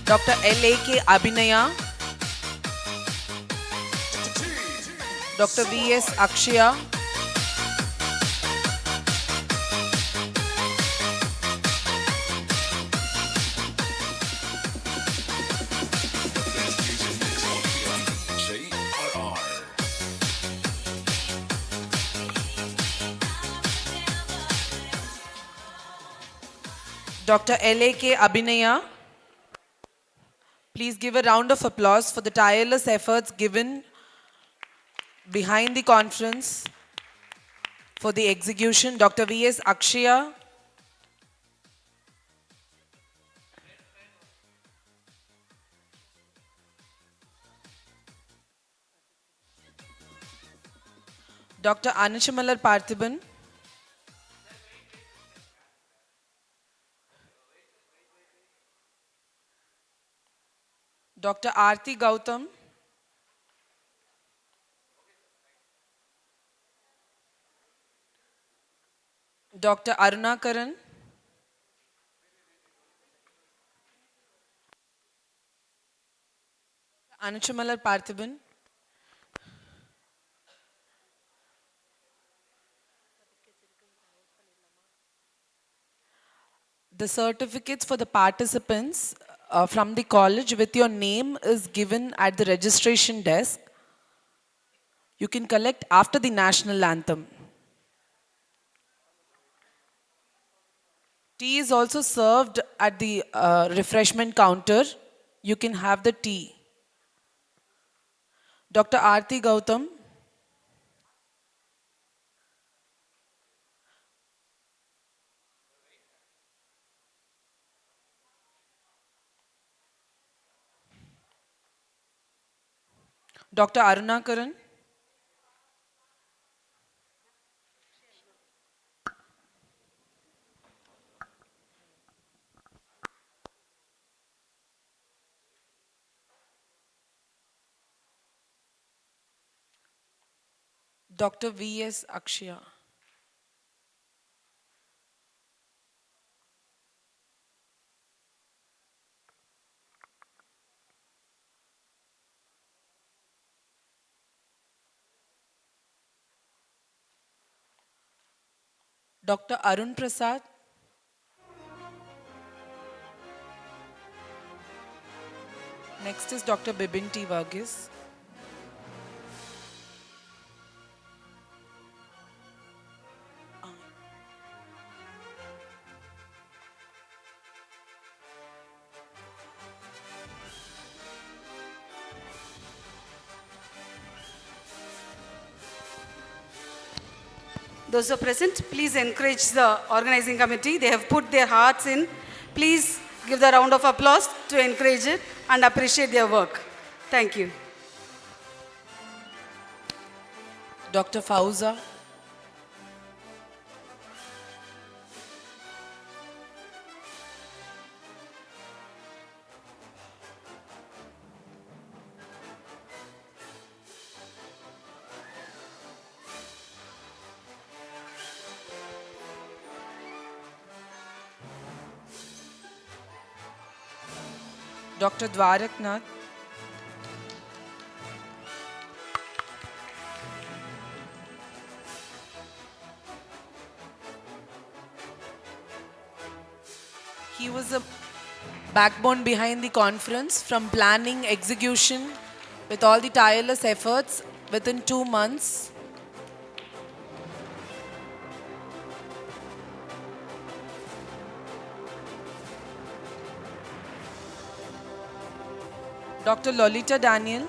Dr. L.A.K. Abhinaya, Dr. V.S. Akshaya, Dr. L.A.K. Abhinaya. Please give a round of applause for the tireless efforts given behind the conference for the execution. Dr. V.S. Akshaya. Dr. Anachamalar Parthiban. Dr. Aarti Gautam. Dr. Arunakaran. Anachamalar Parthiban. The certificates for the participants from the college with your name is given at the registration desk. You can collect after the national anthem. Tea is also served at the refreshment counter. You can have the tea. Dr. Aarti Gautam. Dr. Arunakaran. Dr. V.S. Akshaya. Dr. Arun Prasad. Next is Dr. Bibin T. Varghese. Those who are present, please encourage the organizing committee. They have put their hearts in. Please give the round of applause to encourage it and appreciate their work. Thank you. Dr. Fauza. Dr. Dwaraknath. He was a backbone behind the conference, from planning, execution, with all the tireless efforts within 2 months. Dr. Lolita Daniel.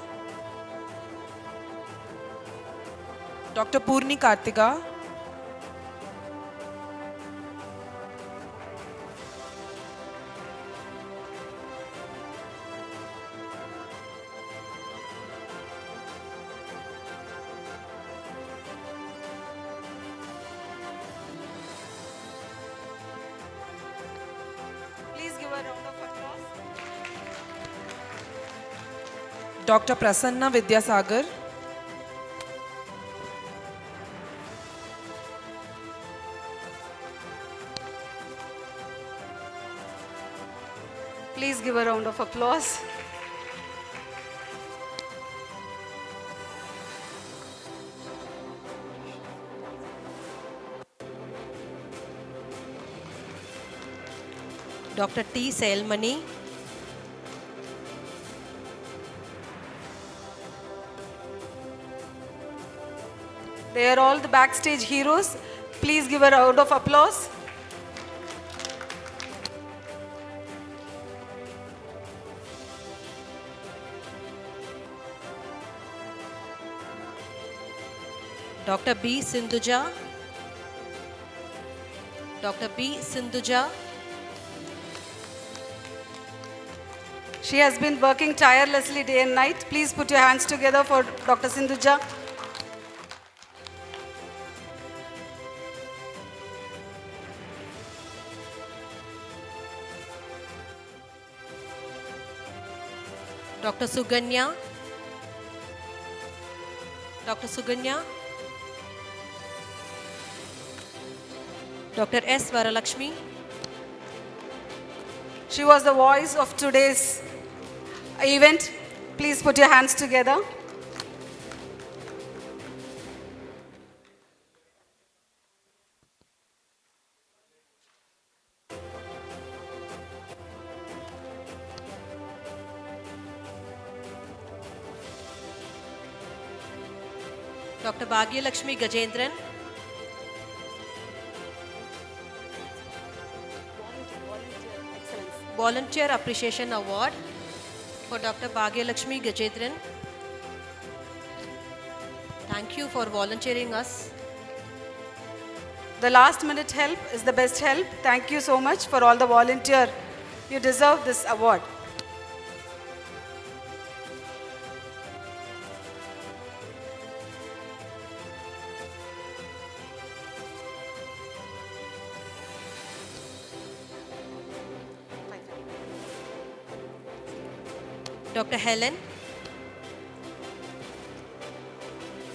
Dr. Purni Kartika. Dr. Prasanna Vidyasagar. Please give a round of applause. Dr. T. Selmani. They are all the backstage heroes. Please give a round of applause. Dr. B. Sindhuja. Dr. B. Sindhuja. She has been working tirelessly day and night. Please put your hands together for Dr. Sindhuja. Dr. Suganya. Dr. Suganya. Dr. S. Varalakshmi. She was the voice of today's event. Please put your hands together. Dr. Bhagyalakshmi Gajendran. Volunteer Appreciation Award for Dr. Bhagyalakshmi Gajendran. Thank you for volunteering us. The last minute help is the best help. Thank you so much for all the volunteer. You deserve this award. Dr. Helen.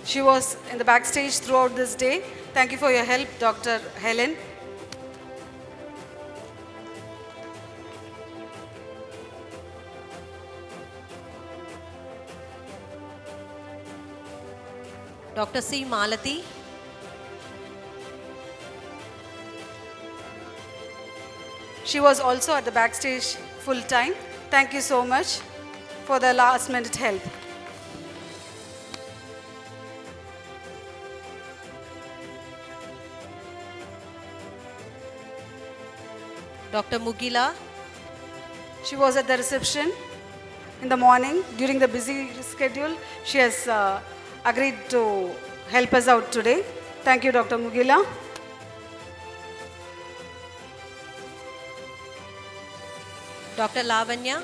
She was in the backstage throughout this day. Thank you for your help, Dr. Helen. Dr. C. Malati. She was also at the backstage full time. Thank you so much for the last minute help. Dr. Mugila. She was at the reception in the morning during the busy schedule. She has agreed to help us out today. Thank you, Dr. Mugila. Dr. Lavanya.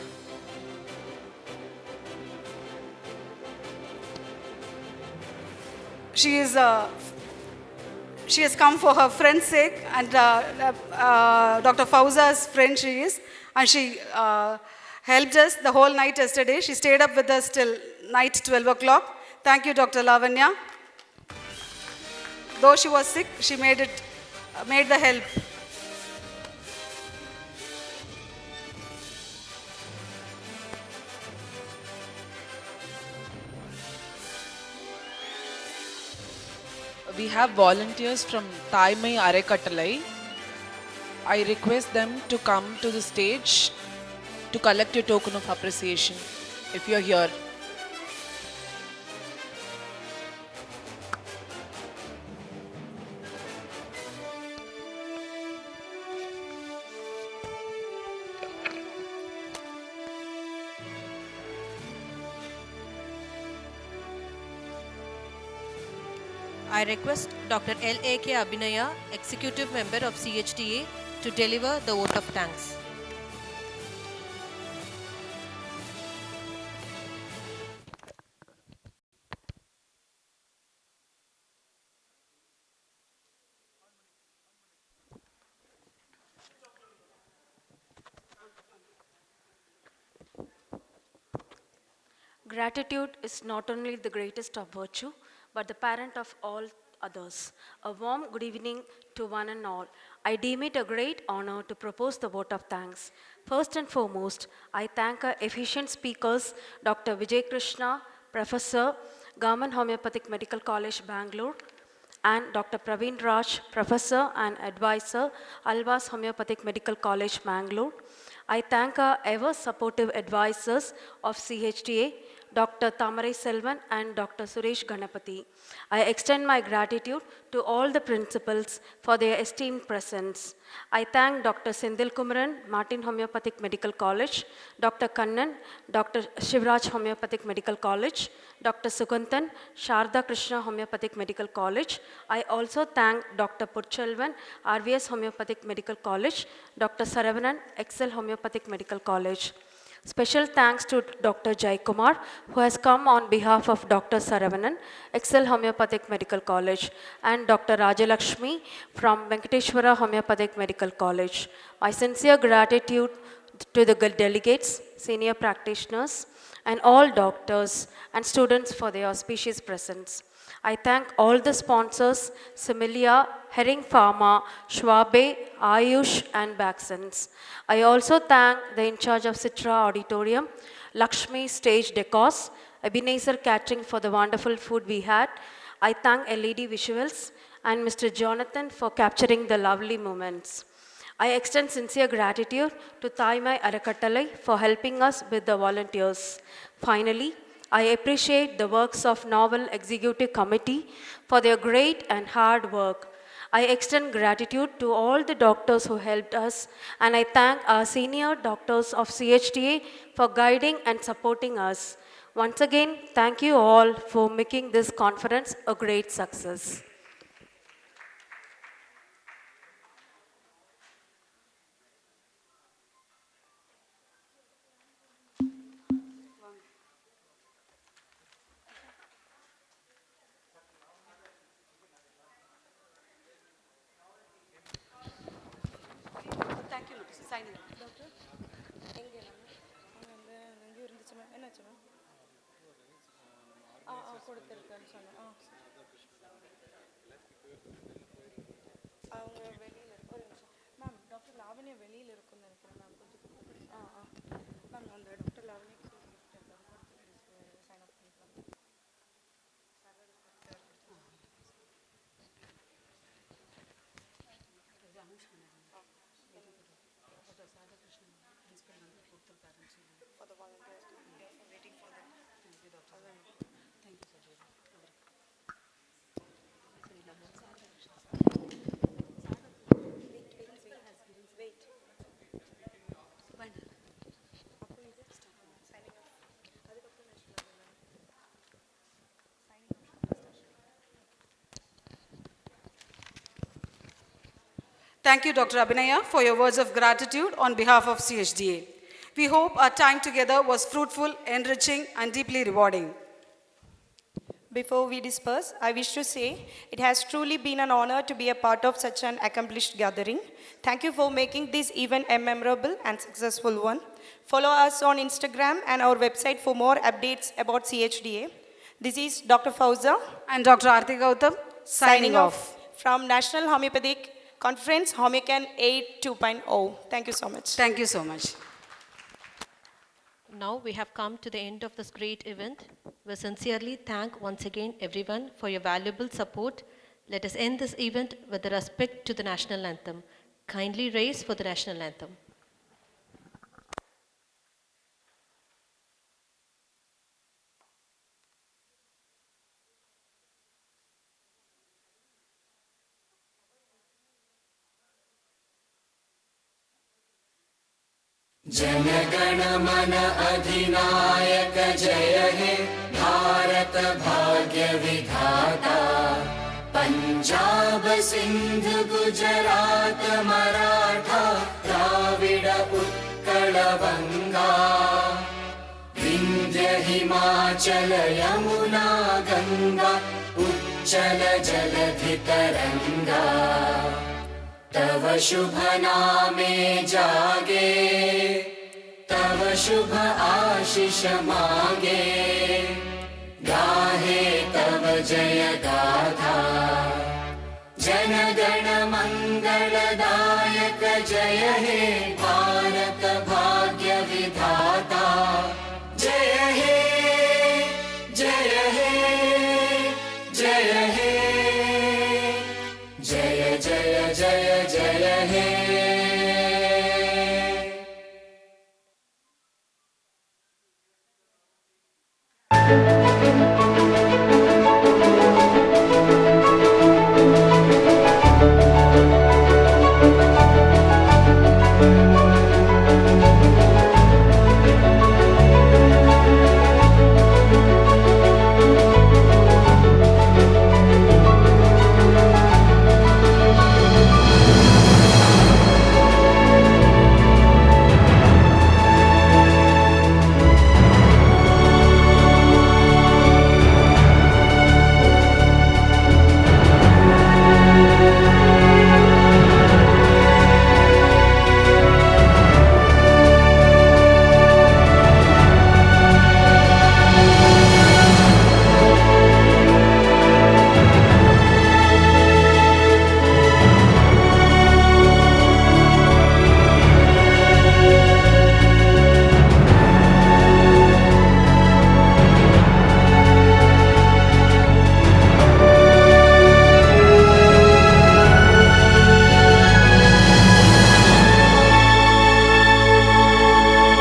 She has come for her friend's sake, and Dr. Fauza's friend she is, and she helped us the whole night yesterday. She stayed up with us till night 12 o'clock. Thank you, Dr. Lavanya. Though she was sick, she made the help. We have volunteers from Taimai Arekattalai. I request them to come to the stage to collect your token of appreciation if you're here. I request Dr. L.A.K. Abhinaya, Executive Member of CHDA, to deliver the vote of thanks. Gratitude is not only the greatest of virtue, but the parent of all others. A warm good evening to one and all. I deem it a great honor to propose the vote of thanks. First and foremost, I thank our efficient speakers, Dr. Vijay Krishna, Professor, Government Homeopathic Medical College, Bangalore, and Dr. Praveen Raj, Professor and Advisor, Alvas Homeopathic Medical College, Bangalore. I thank our ever supportive advisors of CHDA, Dr. Tamarai Selvan and Dr. Suresh Ganapati. I extend my gratitude to all the principals for their esteemed presence. I thank Dr. Sendil Kumaran, Martin Homeopathic Medical College, Dr. Kannan, Dr. Shivraj Homeopathic Medical College, Dr. Sukantan, Sharda Krishna Homeopathic Medical College. I also thank Dr. Purchelvan, RVS Homeopathic Medical College, Dr. Saravanan, Excel Homeopathic Medical College. Special thanks to Dr. Jai Kumar, who has come on behalf of Dr. Saravanan, Excel Homeopathic Medical College, and Dr. Rajalakshmi from Venkateshwara Homeopathic Medical College. My sincere gratitude to the delegates, senior practitioners, and all doctors and students for their auspicious presence. I thank all the sponsors, Similia, Herring Pharma, Schwabe, Ayush, and Baxens. I also thank the in charge of Citra Auditorium, Lakshmi Stage Decors, Ebenezer Catering for the wonderful food we had. I thank LED Visuals and Mr. Jonathan for capturing the lovely moments. I extend sincere gratitude to Thaimai Arakattalai for helping us with the volunteers. Finally, I appreciate the works of Novel Executive Committee for their great and hard work. I extend gratitude to all the doctors who helped us, and I thank our senior doctors of CHDA for guiding and supporting us. Once again, thank you all for making this conference a great success. Thank you, signing. Doctor எங்கே அவங்க வந்து எங்கேயும் இருந்துச்சு ma'am என்னாச்சு ma'am கொடுத்துருக்கேன்னு சொன்னேன் அவங்க வெளியில் ஒரு நிமிஷம் மேம் டாக்டர் லாவண்யா வெளியில் இருக்குன்னு நினைக்கிறேன் மேம் கொஞ்சம் மேம் அந்த டாக்டர் லாவண்யா சைன் அப் பண்ணிக்கலாம் For the volunteers, we are waiting for them. Thank you, Doctor. Thank you, sir. Wait. Thank you, Dr. Abhinaya, for your words of gratitude on behalf of CHDA. We hope our time together was fruitful, enriching, and deeply rewarding. Before we disperse, I wish to say it has truly been an honor to be a part of such an accomplished gathering. Thank you for making this event a memorable and successful one. Follow us on Instagram and our website for more updates about CHDA. This is Dr. Fauza and Dr. Aarti Gautam signing off from National Homeopathic Conference, Homecan 8 2.0. Thank you so much. Thank you so much. Now we have come to the end of this great event. We sincerely thank once again everyone for your valuable support. Let us end this event with the respect to the national anthem. Kindly raise for the national anthem. जनगण मन अधिनायक जय हे भारत भाग्य विधाता पंजाब सिंध गुजरात मराठा द्राविड उत्कल बंगा विंध्य हिमाचल यमुना गंगा उच्चल जलधि तरंगा तव शुभ नामे जागे तव शुभ आशीष मागे गाहे तव जय गाथा जनगण मंगलदायक जय हे